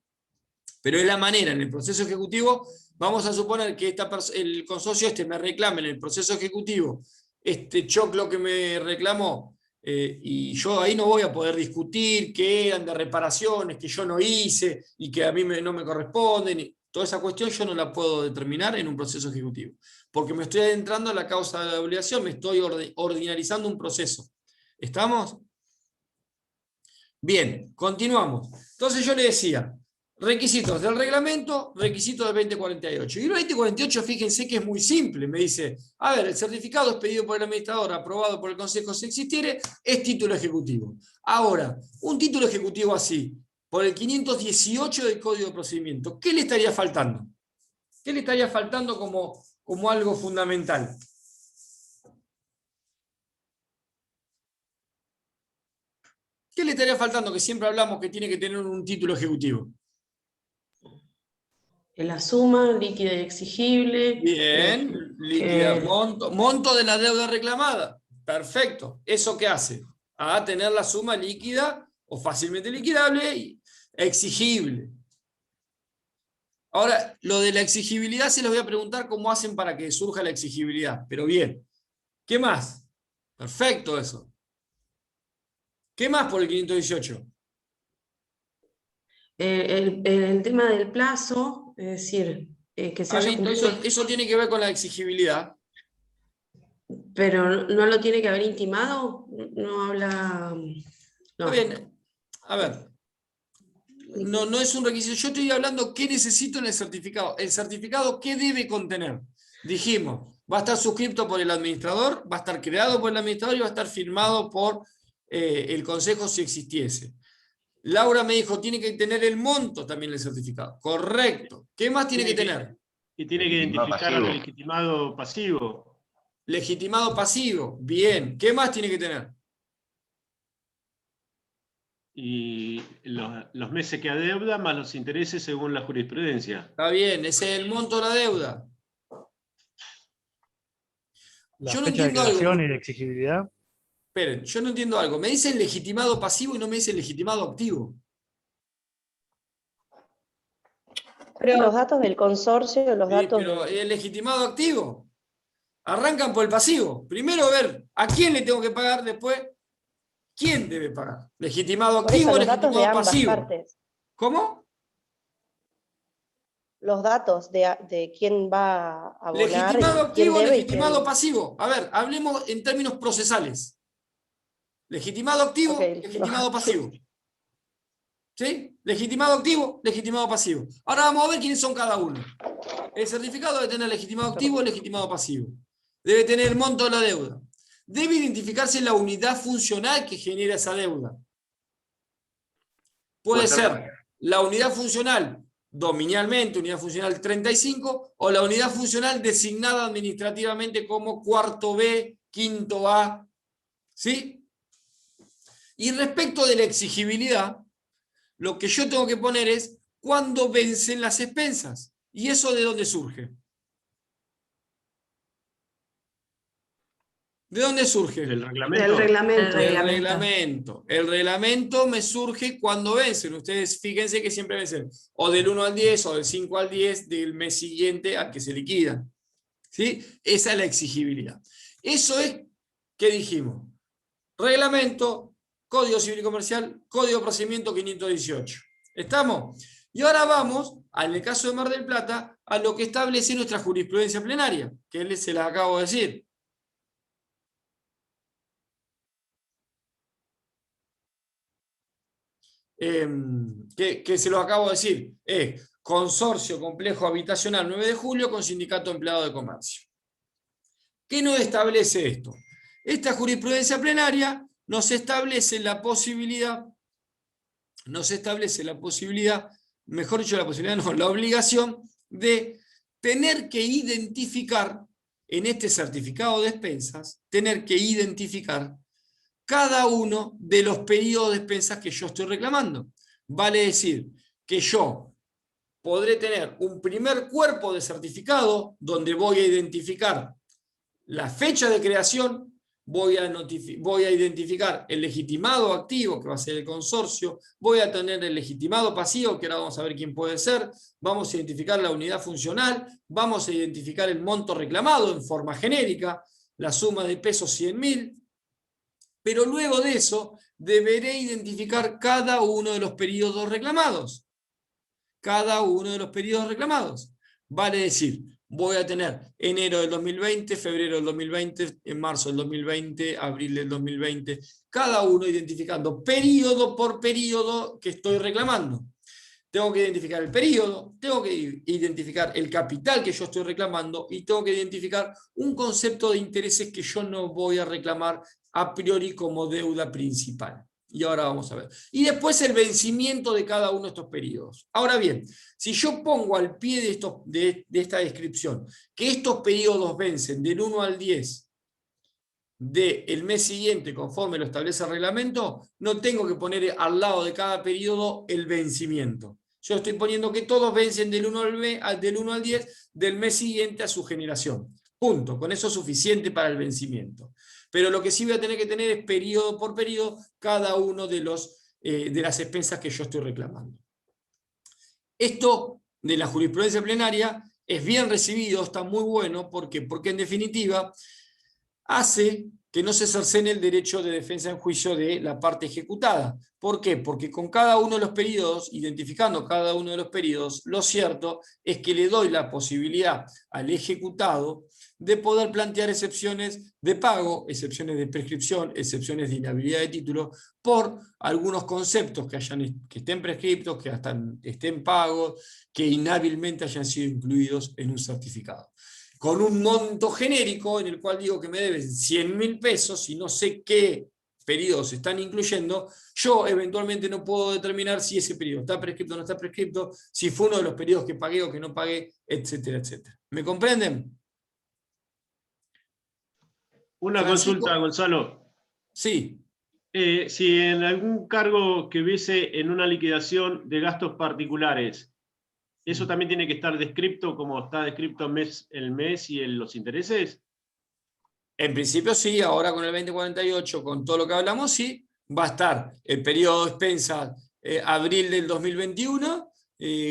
Pero es la manera, en el proceso ejecutivo, vamos a suponer que el consorcio me reclame en el proceso ejecutivo este choclo que me reclamó, y yo ahí no voy a poder discutir que eran de reparaciones, que yo no hice, y que a mí no me corresponden. Toda esa cuestión yo no la puedo determinar en un proceso ejecutivo, porque me estoy adentrando en la causa de la obligación, me estoy ordinarizando un proceso. ¿Estamos? Bien, continuamos. Entonces yo le decía, requisitos del reglamento, requisitos del 2048. Y el 2048, fíjense que es muy simple. Me dice, a ver, el certificado expedido por el administrador, aprobado por el Consejo si existiere, es título ejecutivo. Ahora, un título ejecutivo así, por el 518 del Código de Procedimiento, ¿qué le estaría faltando? ¿Qué le estaría faltando como algo fundamental? ¿Qué le estaría faltando? Que siempre hablamos que tiene que tener un título ejecutivo. La suma líquida y exigible. Bien, líquida, monto de la deuda reclamada. Perfecto. ¿Eso qué hace? A tener la suma líquida o fácilmente liquidable y exigible. Ahora, lo de la exigibilidad se los voy a preguntar cómo hacen para que surja la exigibilidad. Pero bien. ¿Qué más? Perfecto eso. ¿Qué más por el 518? El tema del plazo, es decir, que se haya cumplido. Eso tiene que ver con la exigibilidad. Pero no lo tiene que haber intimado, no habla... No. Está bien, a ver. No es un requisito. Yo estoy hablando qué necesito en el certificado. El certificado, ¿qué debe contener? Dijimos, va a estar suscrito por el administrador, va a estar creado por el administrador y va a estar firmado por el consejo si existiese. Laura me dijo, tiene que tener el monto también el certificado. Correcto. ¿Qué más tiene que tener? Y tiene que identificar al legitimado pasivo. Legitimado pasivo. Bien. ¿Qué más tiene que tener? Y los meses que adeuda más los intereses según la jurisprudencia. Está bien, ese es el monto de la deuda. La Yo no fecha de entiendo algo. declaración y la exigibilidad. Esperen, yo no entiendo algo. Me dicen legitimado pasivo y no me dicen legitimado activo. Los datos del consorcio, los Sí, datos... pero el legitimado activo. Arrancan por el pasivo. Primero ver a quién le tengo que pagar, después quién debe pagar. Legitimado Por activo, eso, los datos de legitimado ambas pasivo. partes. ¿Cómo? Los datos de quién va a abonar, Legitimado quién activo, debe y legitimado quién... pasivo. A ver, hablemos en términos procesales. Legitimado activo, Ok, legitimado pasivo. ¿Sí? Legitimado activo, legitimado pasivo. Ahora vamos a ver quiénes son cada uno. El certificado debe tener legitimado activo y legitimado pasivo. Debe tener el monto de la deuda. Debe identificarse la unidad funcional que genera esa deuda. Puede ser la unidad funcional dominialmente, unidad funcional 35, o la unidad funcional designada administrativamente como cuarto B, quinto A. ¿Sí? Y respecto de la exigibilidad, lo que yo tengo que poner es cuándo vencen las expensas. ¿Y eso de dónde surge? ¿De dónde surge? ¿Del reglamento? Del reglamento. El reglamento. El reglamento me surge cuando vencen. Ustedes fíjense que siempre vencen o del 1 al 10 o del 5 al 10 del mes siguiente al que se liquidan. ¿Sí? Esa es la exigibilidad. Eso es, ¿qué dijimos? Reglamento, Código Civil y Comercial, Código de Procedimiento 518. ¿Estamos? Y ahora vamos, en el caso de Mar del Plata, a lo que establece nuestra jurisprudencia plenaria, que se la acabo de decir. Que se lo acabo de decir, es Consorcio Complejo Habitacional 9 de Julio con Sindicato Empleado de Comercio. ¿Qué nos establece esto? Esta jurisprudencia plenaria nos establece la posibilidad, mejor dicho, la obligación de tener que identificar en este certificado de expensas, tener que identificar cada uno de los periodos de expensas que yo estoy reclamando. Vale decir que yo podré tener un primer cuerpo de certificado donde voy a identificar la fecha de creación, voy a identificar el legitimado activo, que va a ser el consorcio, voy a tener el legitimado pasivo, que ahora vamos a ver quién puede ser, vamos a identificar la unidad funcional, vamos a identificar el monto reclamado en forma genérica, la suma de pesos 100.000, pero luego de eso deberé identificar cada uno de los periodos reclamados. Cada uno de los periodos reclamados. Vale decir, voy a tener enero del 2020, febrero del 2020, en marzo del 2020, abril del 2020, cada uno identificando periodo por periodo que estoy reclamando. Tengo que identificar el periodo, tengo que identificar el capital que yo estoy reclamando y tengo que identificar un concepto de intereses que yo no voy a reclamar a priori como deuda principal. Y ahora vamos a ver. Y después el vencimiento de cada uno de estos periodos. Ahora bien, si yo pongo al pie de esta descripción que estos periodos vencen del 1 al 10 del mes siguiente conforme lo establece el reglamento, no tengo que poner al lado de cada periodo el vencimiento. Yo estoy poniendo que todos vencen del 1 al 10 del mes siguiente a su generación. Punto. Con eso es suficiente para el vencimiento. Pero lo que sí voy a tener que tener es periodo por periodo cada uno de las expensas que yo estoy reclamando. Esto de la jurisprudencia plenaria es bien recibido, está muy bueno. ¿Por qué? Porque en definitiva hace que no se cercene el derecho de defensa en juicio de la parte ejecutada. ¿Por qué? Porque con cada uno de los periodos, identificando cada uno de los periodos, lo cierto es que le doy la posibilidad al ejecutado de poder plantear excepciones de pago, excepciones de prescripción, excepciones de inhabilidad de título, por algunos conceptos que estén prescriptos, que hasta estén pagos, que inhábilmente hayan sido incluidos en un certificado. Con un monto genérico en el cual digo que me deben 100.000 pesos y no sé qué periodos se están incluyendo, yo eventualmente no puedo determinar si ese periodo está prescripto o no está prescripto, si fue uno de los periodos que pagué o que no pagué, etcétera, etcétera. ¿Me comprenden? Una Francisco, consulta, Gonzalo. sí. Si en algún cargo que hubiese en una liquidación de gastos particulares, ¿eso también tiene que estar descripto como está descripto el mes y los intereses? En principio sí, ahora con el 2048, con todo lo que hablamos, sí, va a estar el periodo de expensas abril del 2021,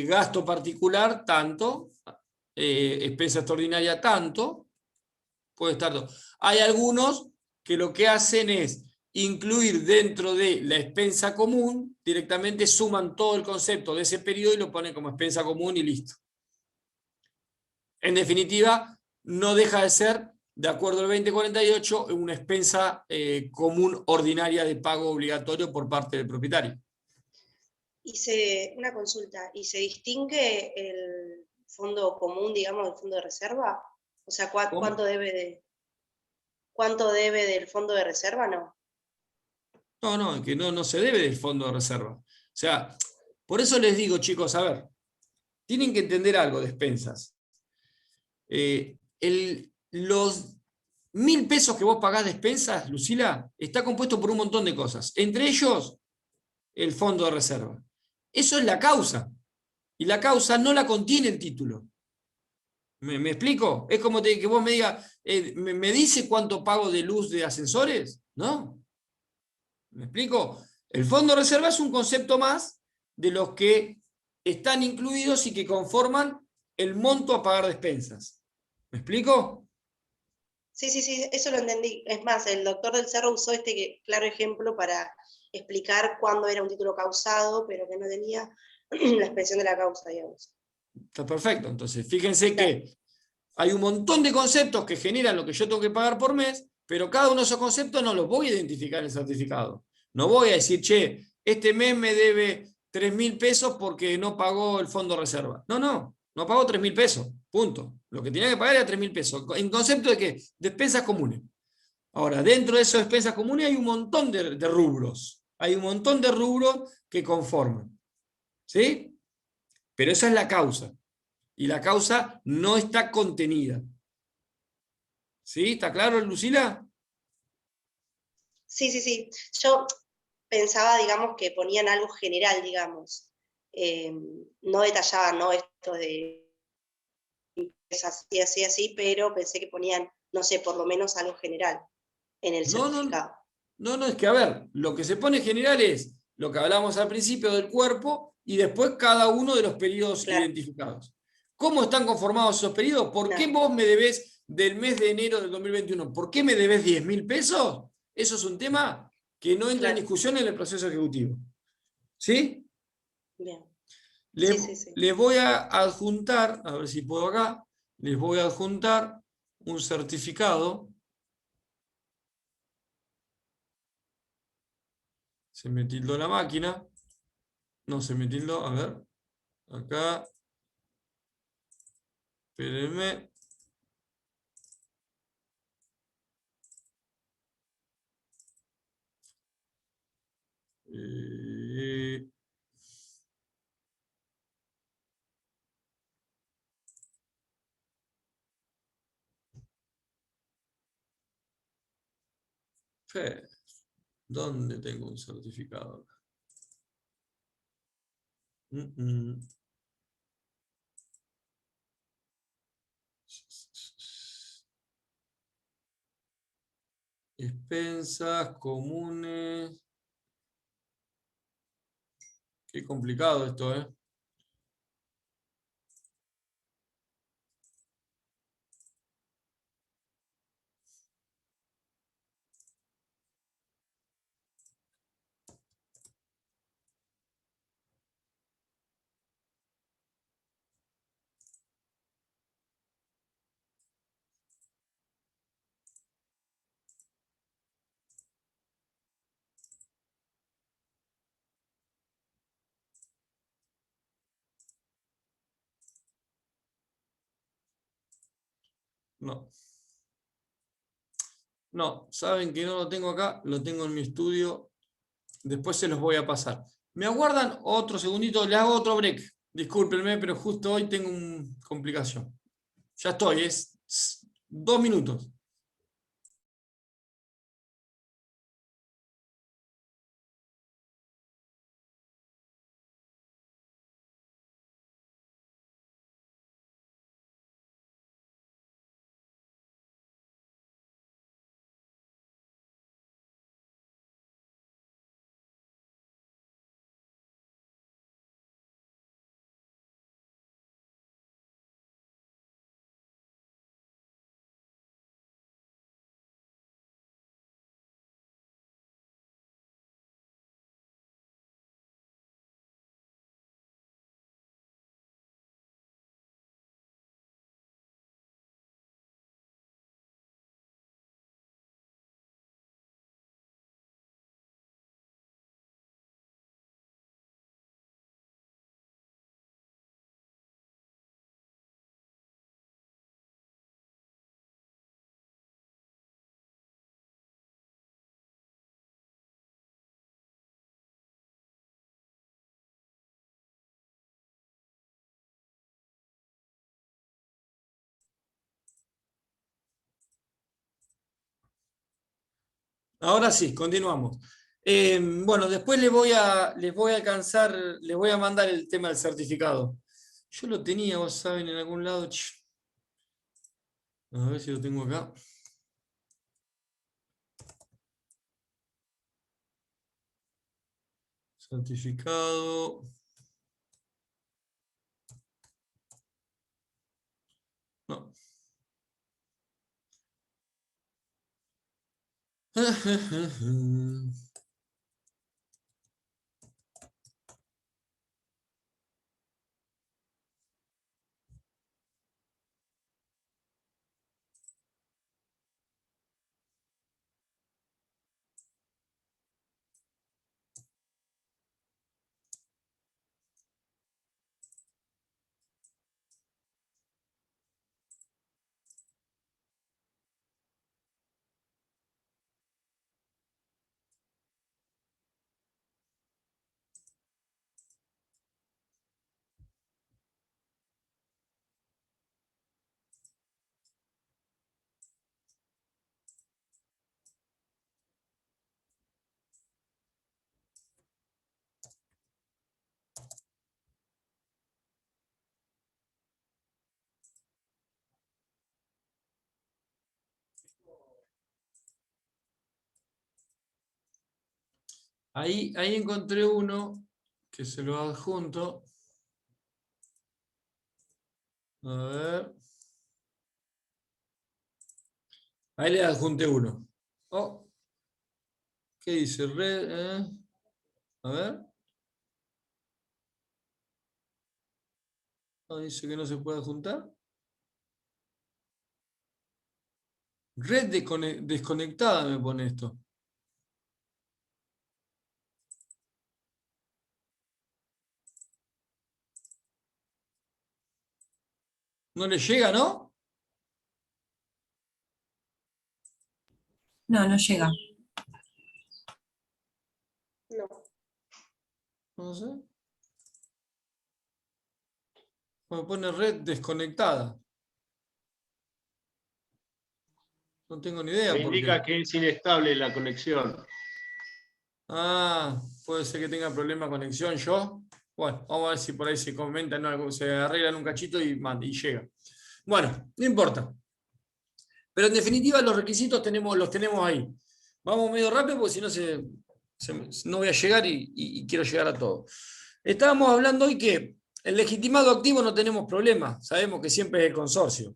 gasto particular tanto, expensa extraordinaria tanto, puede estar todo. Hay algunos que lo que hacen es incluir dentro de la expensa común, directamente suman todo el concepto de ese periodo y lo ponen como expensa común y listo. En definitiva, no deja de ser, de acuerdo al 2048, una expensa común ordinaria de pago obligatorio por parte del propietario. Una consulta, ¿y se distingue el fondo común, digamos, del fondo de reserva? O sea, ¿cuánto debe del fondo de reserva? No. No, que no se debe del fondo de reserva. O sea, por eso les digo, chicos, a ver, tienen que entender algo de expensas. Los 1.000 pesos que vos pagás de expensas, Lucila, está compuesto por un montón de cosas. Entre ellos, el fondo de reserva. Eso es la causa. Y la causa no la contiene el título. ¿Me explico? Es como que vos me digas, ¿me dice cuánto pago de luz de ascensores? No. ¿Me explico? El fondo de reserva es un concepto más de los que están incluidos y que conforman el monto a pagar de expensas. ¿Me explico? Sí, eso lo entendí. Es más, el doctor del Cerro usó este claro ejemplo para explicar cuándo era un título causado, pero que no tenía la expresión de la causa, digamos. Está perfecto. Entonces, fíjense que hay un montón de conceptos que generan lo que yo tengo que pagar por mes, pero cada uno de esos conceptos no los voy a identificar en el certificado. No voy a decir, che, este mes me debe 3.000 pesos porque no pagó el fondo de reserva. No pagó 3.000 pesos, punto. Lo que tenía que pagar era 3.000 pesos. En concepto de que despensas comunes. Ahora, dentro de esas despensas comunes hay un montón de rubros. Hay un montón de rubros que conforman. ¿Sí? Pero esa es la causa. Y la causa no está contenida. ¿Sí? ¿Está claro, Lucila? Sí. Yo pensaba, digamos, que ponían algo general, digamos. No detallaban, ¿no? Esto de así, pero pensé que ponían, no sé, por lo menos algo general en el certificado. No, es que a ver, lo que se pone general es lo que hablamos al principio del cuerpo y después cada uno de los periodos identificados. ¿Cómo están conformados esos periodos? ¿Por qué vos me debés del mes de enero del 2021? ¿Por qué me debés 10.000 pesos? Eso es un tema que no entra en discusión en el proceso ejecutivo. ¿Sí? Bien. Les voy a adjuntar, a ver si puedo acá, les voy a adjuntar un certificado. Se me tildó la máquina. No se me tildó, a ver. Acá. Espérenme. ¿Dónde tengo un certificado? Expensas comunes. Qué complicado esto, ¿eh? No. No, saben que no lo tengo acá, lo tengo en mi estudio. Después se los voy a pasar. ¿Me aguardan otro segundito? Le hago otro break. Discúlpenme, pero justo hoy tengo una complicación. Ya estoy, es 2 minutos. Ahora sí, continuamos. Bueno, después les voy a alcanzar, les voy a mandar el tema del certificado. Yo lo tenía, vos saben, en algún lado. A ver si lo tengo acá. Certificado. No. Ahí encontré uno que se lo adjunto. A ver. Ahí le adjunté uno. Oh. ¿Qué dice? A ver. No, dice que no se puede adjuntar. Red desconectada me pone esto. ¿No le llega, no? No, no llega. No. No sé. Me pone red desconectada. No tengo ni idea Me por indica qué. que es inestable la conexión. Ah, puede ser que tenga problema de conexión yo. Bueno, vamos a ver si por ahí se comentan algo, se arreglan un cachito y llega. Bueno, no importa. Pero en definitiva los requisitos los tenemos ahí. Vamos medio rápido porque si no no voy a llegar y quiero llegar a todo. Estábamos hablando hoy que el legitimado activo no tenemos problema. Sabemos que siempre es el consorcio.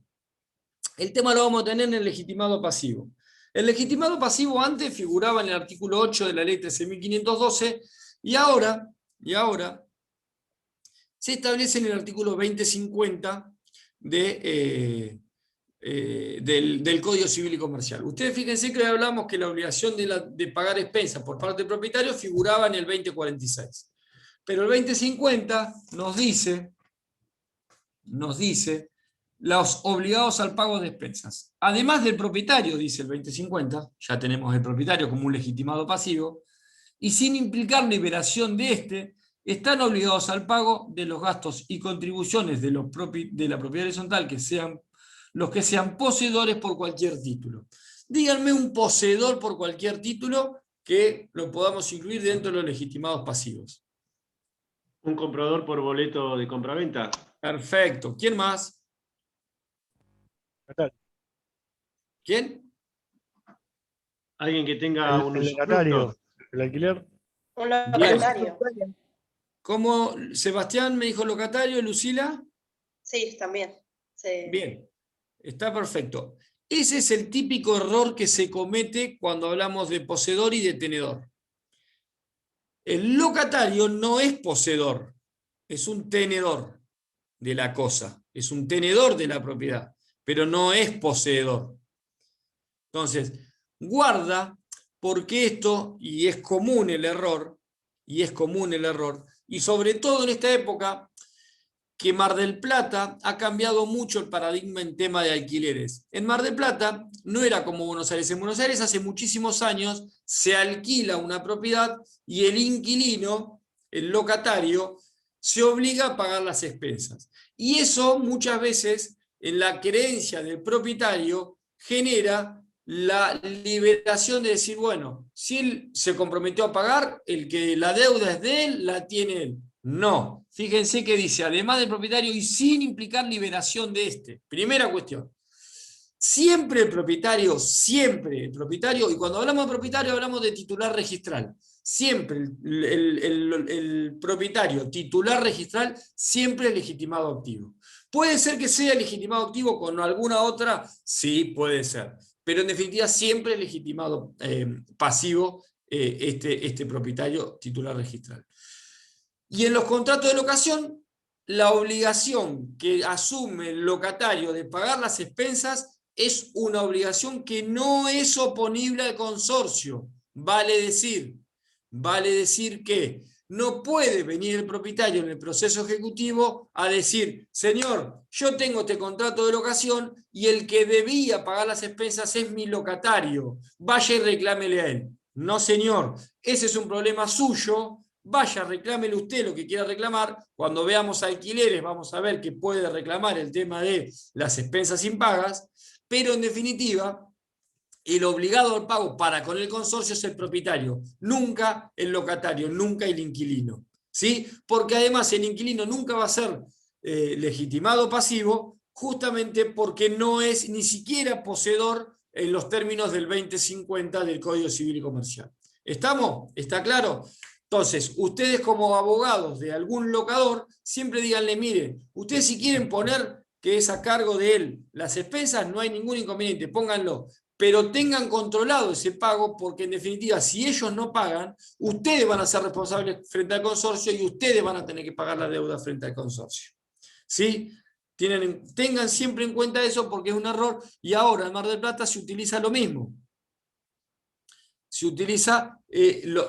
El tema lo vamos a tener en el legitimado pasivo. El legitimado pasivo antes figuraba en el artículo 8 de la ley 13.512 y ahora se establece en el artículo 2050 del Código Civil y Comercial. Ustedes fíjense que hablamos que la obligación de pagar expensas por parte del propietario figuraba en el 2046. Pero el 2050 nos dice los obligados al pago de expensas. Además del propietario, dice el 2050, ya tenemos el propietario como un legitimado pasivo, y sin implicar liberación de este, están obligados al pago de los gastos y contribuciones de la propiedad horizontal, que sean los que sean poseedores por cualquier título. Díganme un poseedor por cualquier título que lo podamos incluir dentro de los legitimados pasivos. Un comprador por boleto de compraventa. Perfecto. ¿Quién más? ¿Quién? Alguien que tenga un El usufructo. legatario, el alquiler. Un locatario. ¿Cómo Sebastián me dijo locatario, Lucila? Sí, también. Sí. Bien, está perfecto. Ese es el típico error que se comete cuando hablamos de poseedor y de tenedor. El locatario no es poseedor, es un tenedor de la cosa, es un tenedor de la propiedad, pero no es poseedor. Entonces, guarda, porque esto, y es común el error, y sobre todo en esta época, que Mar del Plata ha cambiado mucho el paradigma en tema de alquileres. En Mar del Plata no era como Buenos Aires. En Buenos Aires hace muchísimos años se alquila una propiedad y el inquilino, el locatario, se obliga a pagar las expensas. Y eso muchas veces en la creencia del propietario genera la liberación de decir, bueno, si él se comprometió a pagar, la deuda es de él, la tiene él. No, fíjense que dice, además del propietario y sin implicar liberación de este. Primera cuestión. Siempre el propietario, y cuando hablamos de propietario hablamos de titular registral. Siempre el propietario titular registral siempre es legitimado activo. ¿Puede ser que sea legitimado activo con alguna otra? Sí, puede ser. Pero en definitiva siempre es legitimado pasivo este propietario titular registral. Y en los contratos de locación, la obligación que asume el locatario de pagar las expensas es una obligación que no es oponible al consorcio. Vale decir que no puede venir el propietario en el proceso ejecutivo a decir, señor, yo tengo este contrato de locación y el que debía pagar las expensas es mi locatario. Vaya y reclámele a él. No, señor, ese es un problema suyo. Vaya, reclámele usted lo que quiera reclamar. Cuando veamos alquileres vamos a ver que puede reclamar el tema de las expensas impagas, pero en definitiva, el obligado al pago para con el consorcio es el propietario, nunca el locatario, nunca el inquilino. ¿Sí? Porque además el inquilino nunca va a ser legitimado pasivo, justamente porque no es ni siquiera poseedor en los términos del 2050 del Código Civil y Comercial. ¿Estamos? ¿Está claro? Entonces, ustedes como abogados de algún locador, siempre díganle, mire, ustedes si quieren poner que es a cargo de él las expensas, no hay ningún inconveniente, pónganlo, pero tengan controlado ese pago, porque en definitiva, si ellos no pagan, ustedes van a ser responsables frente al consorcio y ustedes van a tener que pagar la deuda frente al consorcio. ¿Sí? Tengan siempre en cuenta eso porque es un error, y ahora en Mar del Plata se utiliza lo mismo. Se utiliza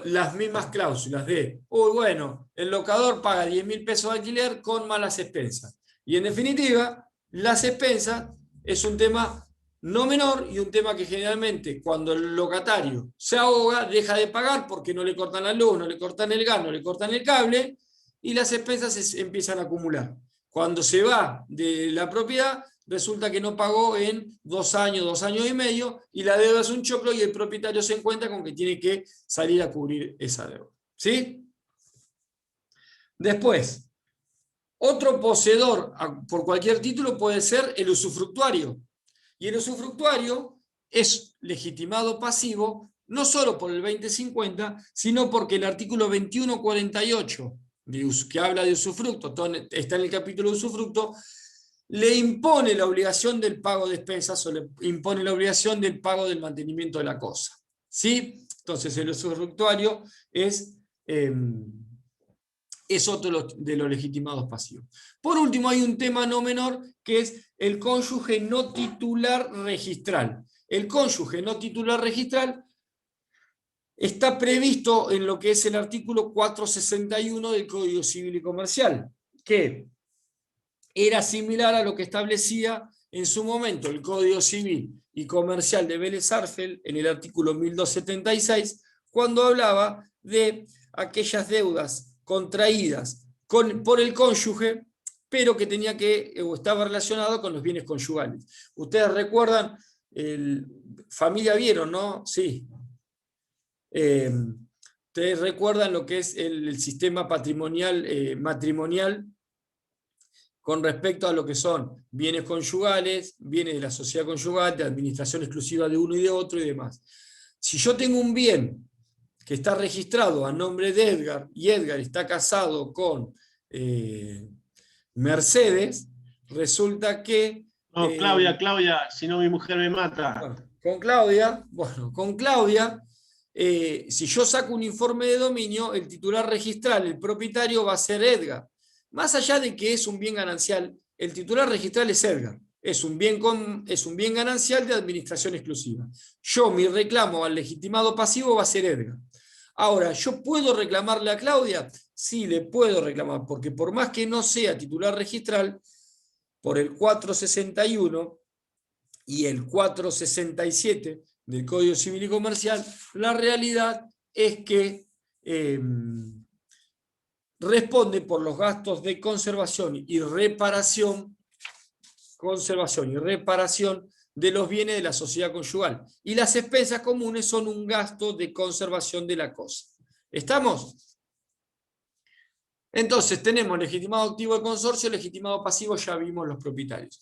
las mismas cláusulas de, bueno, el locador paga 10.000 pesos de alquiler con malas expensas. Y en definitiva, las expensas es un tema no menor y un tema que generalmente cuando el locatario se ahoga, deja de pagar porque no le cortan la luz, no le cortan el gas, no le cortan el cable, y las expensas se empiezan a acumular. Cuando se va de la propiedad, resulta que no pagó en 2 años, 2 años y medio, y la deuda es un choclo y el propietario se encuentra con que tiene que salir a cubrir esa deuda. ¿Sí? Después, otro poseedor por cualquier título puede ser el usufructuario. Y el usufructuario es legitimado pasivo, no solo por el 2050, sino porque el artículo 2148, que habla de usufructo, está en el capítulo de usufructo, le impone la obligación del pago de expensas o le impone la obligación del pago del mantenimiento de la cosa. ¿Sí? Entonces el usufructuario es otro de los legitimados pasivos. Por último, hay un tema no menor que es el cónyuge no titular registral. El cónyuge no titular registral está previsto en lo que es el artículo 461 del Código Civil y Comercial, que era similar a lo que establecía en su momento el Código Civil y Comercial de Vélez-Sarsfield en el artículo 1276, cuando hablaba de aquellas deudas contraídas por el cónyuge, pero que tenía o estaba relacionado con los bienes conyugales. Ustedes recuerdan, familia vieron, ¿no? Sí. Ustedes recuerdan lo que es el sistema patrimonial, matrimonial, con respecto a lo que son bienes conyugales, bienes de la sociedad conyugal, de administración exclusiva de uno y de otro y demás. Si yo tengo un bien que está registrado a nombre de Edgar, y Edgar está casado con Mercedes, resulta que... No, Claudia, si no mi mujer me mata. Bueno, con Claudia, si yo saco un informe de dominio, el titular registral, el propietario, va a ser Edgar. Más allá de que es un bien ganancial, el titular registral es Edgar. Es un bien ganancial de administración exclusiva. Mi reclamo al legitimado pasivo va a ser Edgar. Ahora, ¿yo puedo reclamarle a Claudia? Sí, le puedo reclamar, porque por más que no sea titular registral, por el 461 y el 467 del Código Civil y Comercial, la realidad es que responde por los gastos de conservación y reparación de los bienes de la sociedad conyugal. Y las expensas comunes son un gasto de conservación de la cosa. ¿Estamos? Entonces tenemos legitimado activo de consorcio, legitimado pasivo, ya vimos los propietarios.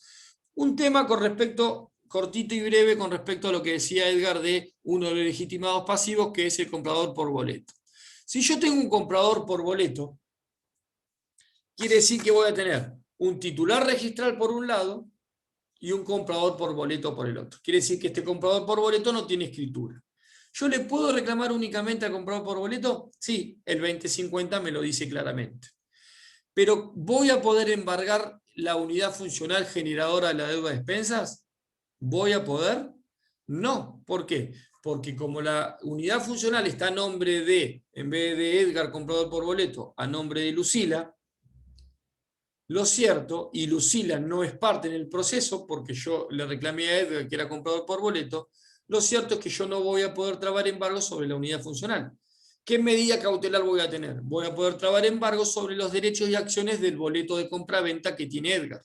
Un tema con respecto, cortito y breve, con respecto a lo que decía Edgar de uno de los legitimados pasivos, que es el comprador por boleto. Si yo tengo un comprador por boleto, quiere decir que voy a tener un titular registral por un lado y un comprador por boleto por el otro. Quiere decir que este comprador por boleto no tiene escritura. ¿Yo le puedo reclamar únicamente al comprador por boleto? Sí, el 2050 me lo dice claramente. Pero ¿voy a poder embargar la unidad funcional generadora de la deuda de expensas? ¿Voy a poder? No. ¿Por qué? Porque como la unidad funcional está a nombre de, en vez de Edgar, comprador por boleto, a nombre de Lucila, lo cierto, y Lucila no es parte en el proceso, porque yo le reclamé a Edgar que era comprador por boleto, lo cierto es que yo no voy a poder trabar embargo sobre la unidad funcional. ¿Qué medida cautelar voy a tener? Voy a poder trabar embargo sobre los derechos y acciones del boleto de compra-venta que tiene Edgar.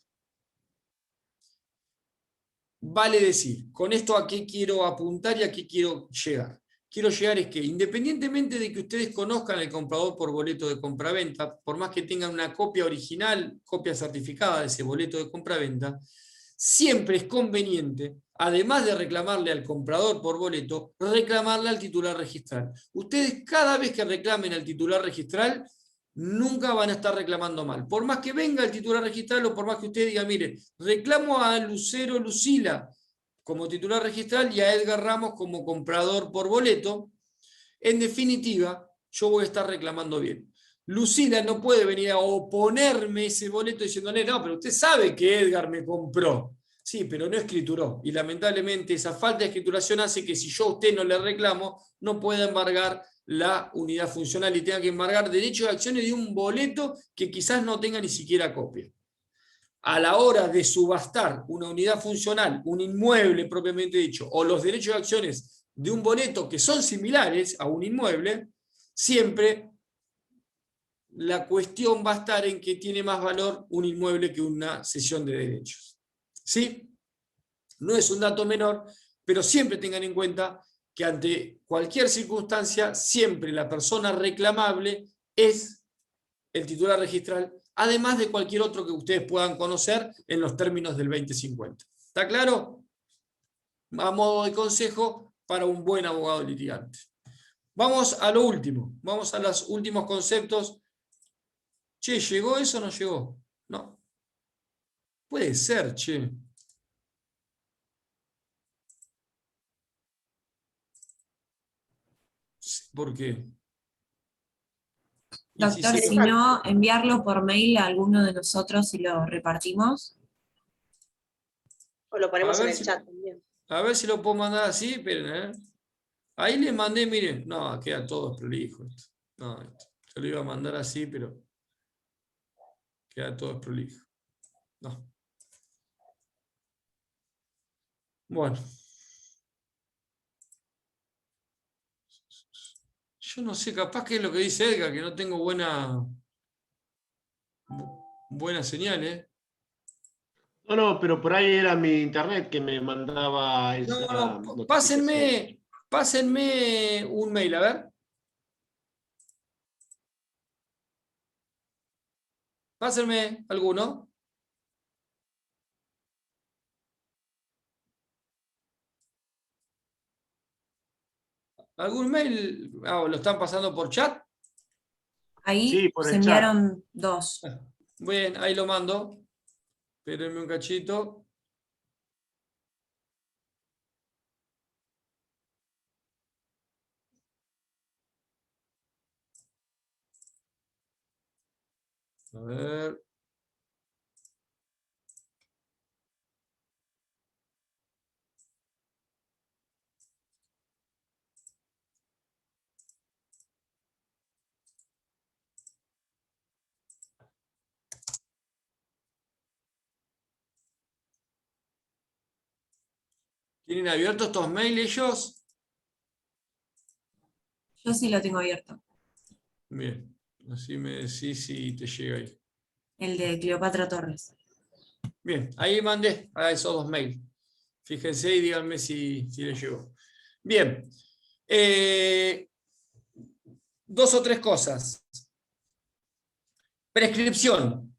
Vale decir, con esto a qué quiero apuntar y a qué quiero llegar. Quiero llegar es que, independientemente de que ustedes conozcan el comprador por boleto de compraventa, por más que tengan una copia original, copia certificada de ese boleto de compraventa, siempre es conveniente, además de reclamarle al comprador por boleto, reclamarle al titular registral. Ustedes cada vez que reclamen al titular registral, nunca van a estar reclamando mal. Por más que venga el titular registral o por más que usted diga, mire, reclamo a Lucero Lucila como titular registral y a Edgar Ramos como comprador por boleto, en definitiva, yo voy a estar reclamando bien. Lucila no puede venir a oponerme ese boleto diciéndole, no, pero usted sabe que Edgar me compró. Sí, pero no escrituró. Y lamentablemente esa falta de escrituración hace que si yo a usted no le reclamo, no pueda embargar la unidad funcional y tenga que embargar derechos de acciones de un boleto que quizás no tenga ni siquiera copia. A la hora de subastar una unidad funcional, un inmueble propiamente dicho, o los derechos de acciones de un boleto que son similares a un inmueble, siempre la cuestión va a estar en que tiene más valor un inmueble que una cesión de derechos. ¿Sí? No es un dato menor, pero siempre tengan en cuenta que ante cualquier circunstancia, siempre la persona reclamable es el titular registral, además de cualquier otro que ustedes puedan conocer en los términos del 2050. ¿Está claro? A modo de consejo para un buen abogado litigante. Vamos a lo último, vamos a los últimos conceptos. Che, ¿llegó eso o no llegó? No. Puede ser, che. ¿Por qué? Doctor, si no, enviarlo por mail a alguno de nosotros y lo repartimos. O lo ponemos en el chat también. A ver si lo puedo mandar así, esperen, Ahí le mandé, miren, no, queda todo prolijo. No, yo lo iba a mandar así, pero queda todo prolijo. No. Bueno. Yo no sé, capaz que es lo que dice Edgar, que no tengo buena señal, ¿eh? No, pero por ahí era mi internet que me mandaba esa No, notificación. pásenme un mail, a ver. Pásenme alguno. ¿Algún mail? ¿Lo están pasando por chat? Ahí Sí, por se el chat. enviaron 2. Bien, ahí lo mando. Espérenme un cachito. A ver. ¿Tienen abiertos estos mails ellos? Yo sí lo tengo abierto. Bien, así me decís si te llega ahí. El de Cleopatra Torres. Bien, ahí mandé a esos 2 mails. Fíjense y díganme si les llegó. Bien. 2 o 3 cosas. Prescripción.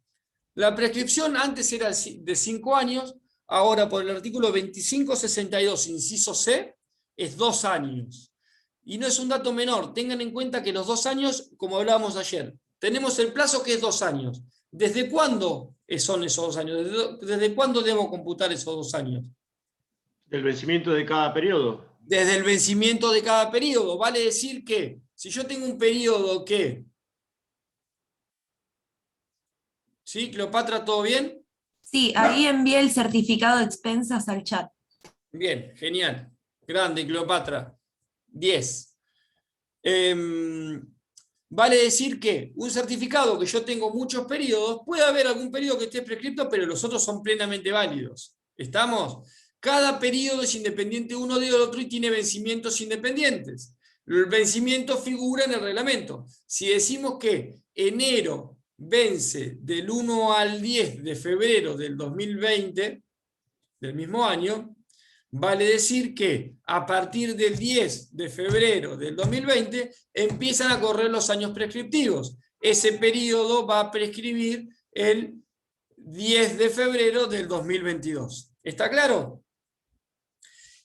La prescripción antes era de 5 años, ahora por el artículo 2562, inciso C, es 2 años. Y no es un dato menor, tengan en cuenta que los 2 años, como hablábamos ayer, tenemos el plazo que es 2 años. ¿Desde cuándo son esos 2 años? ¿Desde cuándo debo computar esos 2 años? Del vencimiento de cada periodo. Desde el vencimiento de cada periodo. Vale decir que si yo tengo un periodo que... ¿Sí, Cleopatra, todo bien? Sí, ahí envié el certificado de expensas al chat. Bien, genial. Grande, Cleopatra. 10. Vale decir que un certificado que yo tengo muchos periodos, puede haber algún periodo que esté prescripto, pero los otros son plenamente válidos. ¿Estamos? Cada periodo es independiente uno del otro y tiene vencimientos independientes. El vencimiento figura en el reglamento. Si decimos que enero vence del 1 al 10 de febrero del 2020, del mismo año, vale decir que a partir del 10 de febrero del 2020 empiezan a correr los años prescriptivos. Ese periodo va a prescribir el 10 de febrero del 2022. ¿Está claro?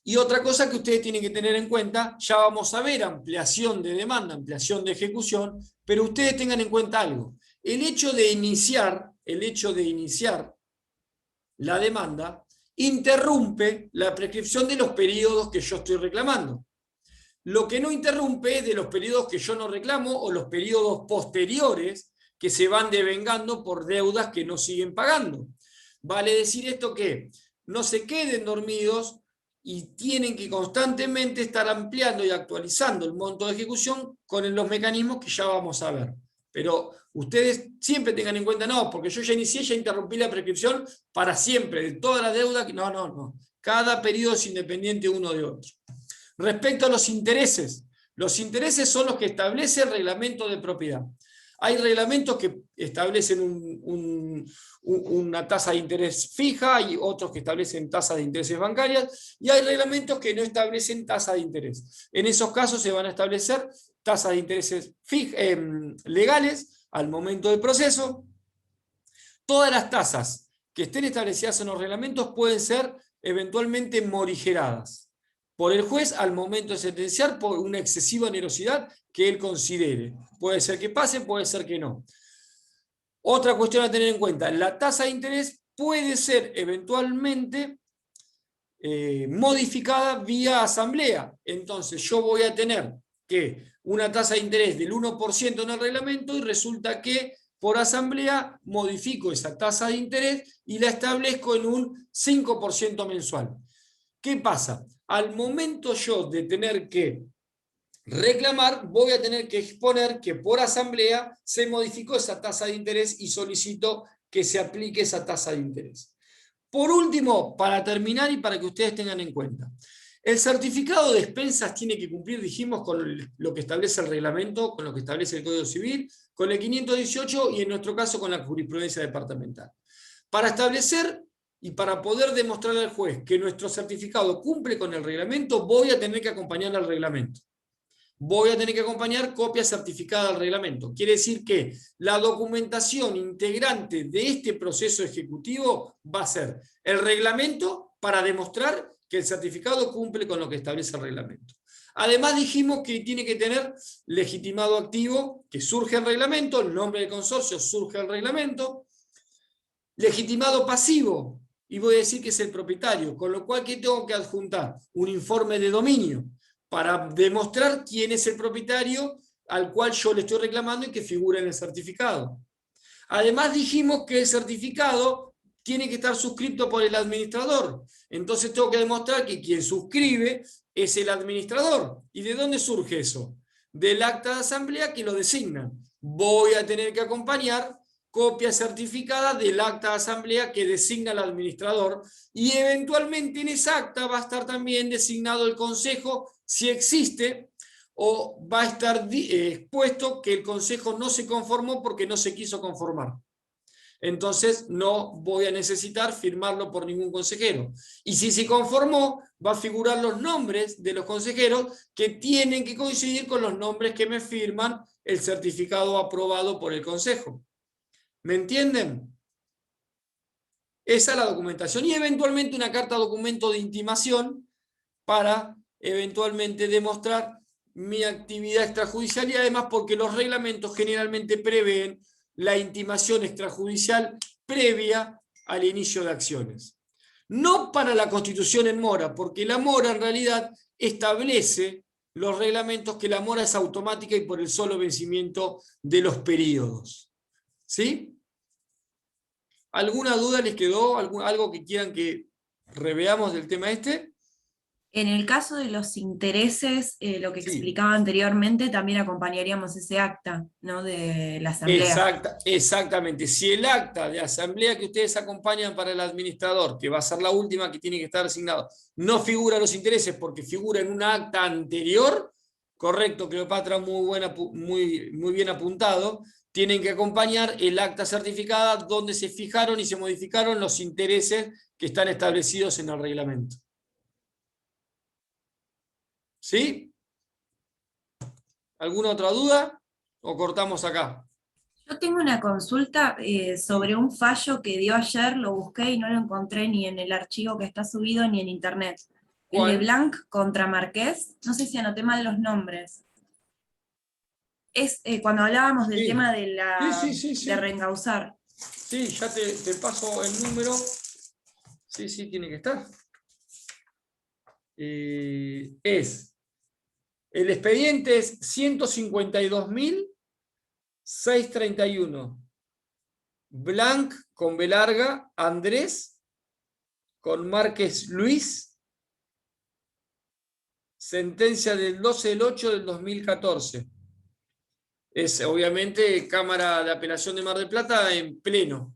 Y otra cosa que ustedes tienen que tener en cuenta, ya vamos a ver ampliación de demanda, ampliación de ejecución, pero ustedes tengan en cuenta algo. El hecho de iniciar la demanda interrumpe la prescripción de los periodos que yo estoy reclamando. Lo que no interrumpe es de los periodos que yo no reclamo o los periodos posteriores que se van devengando por deudas que no siguen pagando. Vale decir esto que no se queden dormidos y tienen que constantemente estar ampliando y actualizando el monto de ejecución con los mecanismos que ya vamos a ver. Pero ustedes siempre tengan en cuenta, no, porque yo ya inicié, ya interrumpí la prescripción para siempre, de toda la deuda. No. Cada periodo es independiente uno de otro. Respecto a los intereses son los que establece el reglamento de propiedad. Hay reglamentos que establecen una tasa de interés fija, hay otros que establecen tasas de intereses bancarias, y hay reglamentos que no establecen tasa de interés. En esos casos se van a establecer tasas de intereses legales al momento del proceso. Todas las tasas que estén establecidas en los reglamentos pueden ser eventualmente morigeradas por el juez al momento de sentenciar por una excesiva onerosidad que él considere. Puede ser que pase, puede ser que no. Otra cuestión a tener en cuenta, la tasa de interés puede ser eventualmente modificada vía asamblea. Entonces yo voy a tener que una tasa de interés del 1% en el reglamento y resulta que por asamblea modifico esa tasa de interés y la establezco en un 5% mensual. ¿Qué pasa? Al momento yo de tener que reclamar, voy a tener que exponer que por asamblea se modificó esa tasa de interés y solicito que se aplique esa tasa de interés. Por último, para terminar y para que ustedes tengan en cuenta, el certificado de expensas tiene que cumplir, dijimos, con lo que establece el reglamento, con lo que establece el Código Civil, con el 518 y en nuestro caso con la jurisprudencia departamental. Para establecer y para poder demostrarle al juez que nuestro certificado cumple con el reglamento, voy a tener que acompañar al reglamento. Voy a tener que acompañar copia certificada del reglamento. Quiere decir que la documentación integrante de este proceso ejecutivo va a ser el reglamento para demostrar que el certificado cumple con lo que establece el reglamento. Además dijimos que tiene que tener legitimado activo, que surge el reglamento, el nombre del consorcio surge el reglamento, legitimado pasivo, y voy a decir que es el propietario, con lo cual ¿qué tengo que adjuntar? Un informe de dominio, para demostrar quién es el propietario al cual yo le estoy reclamando y que figura en el certificado. Además dijimos que el certificado tiene que estar suscrito por el administrador. Entonces tengo que demostrar que quien suscribe es el administrador. ¿Y de dónde surge eso? Del acta de asamblea que lo designan. Voy a tener que acompañar copia certificada del acta de asamblea que designa el administrador, y eventualmente en esa acta va a estar también designado el consejo, si existe, o va a estar expuesto que el consejo no se conformó porque no se quiso conformar. Entonces no voy a necesitar firmarlo por ningún consejero. Y si se conformó, va a figurar los nombres de los consejeros que tienen que coincidir con los nombres que me firman el certificado aprobado por el consejo. ¿Me entienden? Esa es la documentación. Y eventualmente una carta documento de intimación para eventualmente demostrar mi actividad extrajudicial, y además porque los reglamentos generalmente prevén la intimación extrajudicial previa al inicio de acciones. No para la constitución en mora, porque la mora en realidad establece los reglamentos que la mora es automática y por el solo vencimiento de los periodos. ¿Sí? ¿Alguna duda les quedó? ¿Algo que quieran que reveamos del tema este? En el caso de los intereses, lo que Sí. explicaba anteriormente, también acompañaríamos ese acta, ¿no? De la asamblea. Exactamente. Si el acta de asamblea que ustedes acompañan para el administrador, que va a ser la última que tiene que estar asignado, no figura los intereses porque figura en un acta anterior, correcto, Cleopatra, muy bien apuntado, tienen que acompañar el acta certificada donde se fijaron y se modificaron los intereses que están establecidos en el reglamento. ¿Sí? ¿Alguna otra duda? ¿O cortamos acá? Yo tengo una consulta sobre un fallo que dio ayer, lo busqué y no lo encontré ni en el archivo que está subido ni en internet. ¿Cuál? El de Blanc contra Marqués, no sé si anoté mal los nombres. Es cuando hablábamos del tema de de reencauzar. Sí, ya te paso el número. Sí, tiene que estar. El expediente es 152.631. Blanc con B larga, Andrés con Márquez Luis. Sentencia del 12/8/2014. Es obviamente Cámara de Apelación de Mar del Plata en pleno.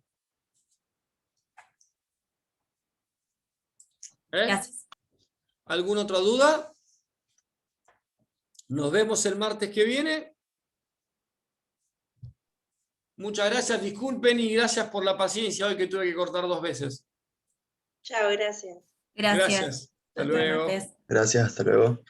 Gracias. ¿Alguna otra duda? Nos vemos el martes que viene. Muchas gracias, disculpen y gracias por la paciencia hoy que tuve que cortar 2 veces. Chao, gracias. Gracias. Hasta luego. Martes. Gracias, hasta luego.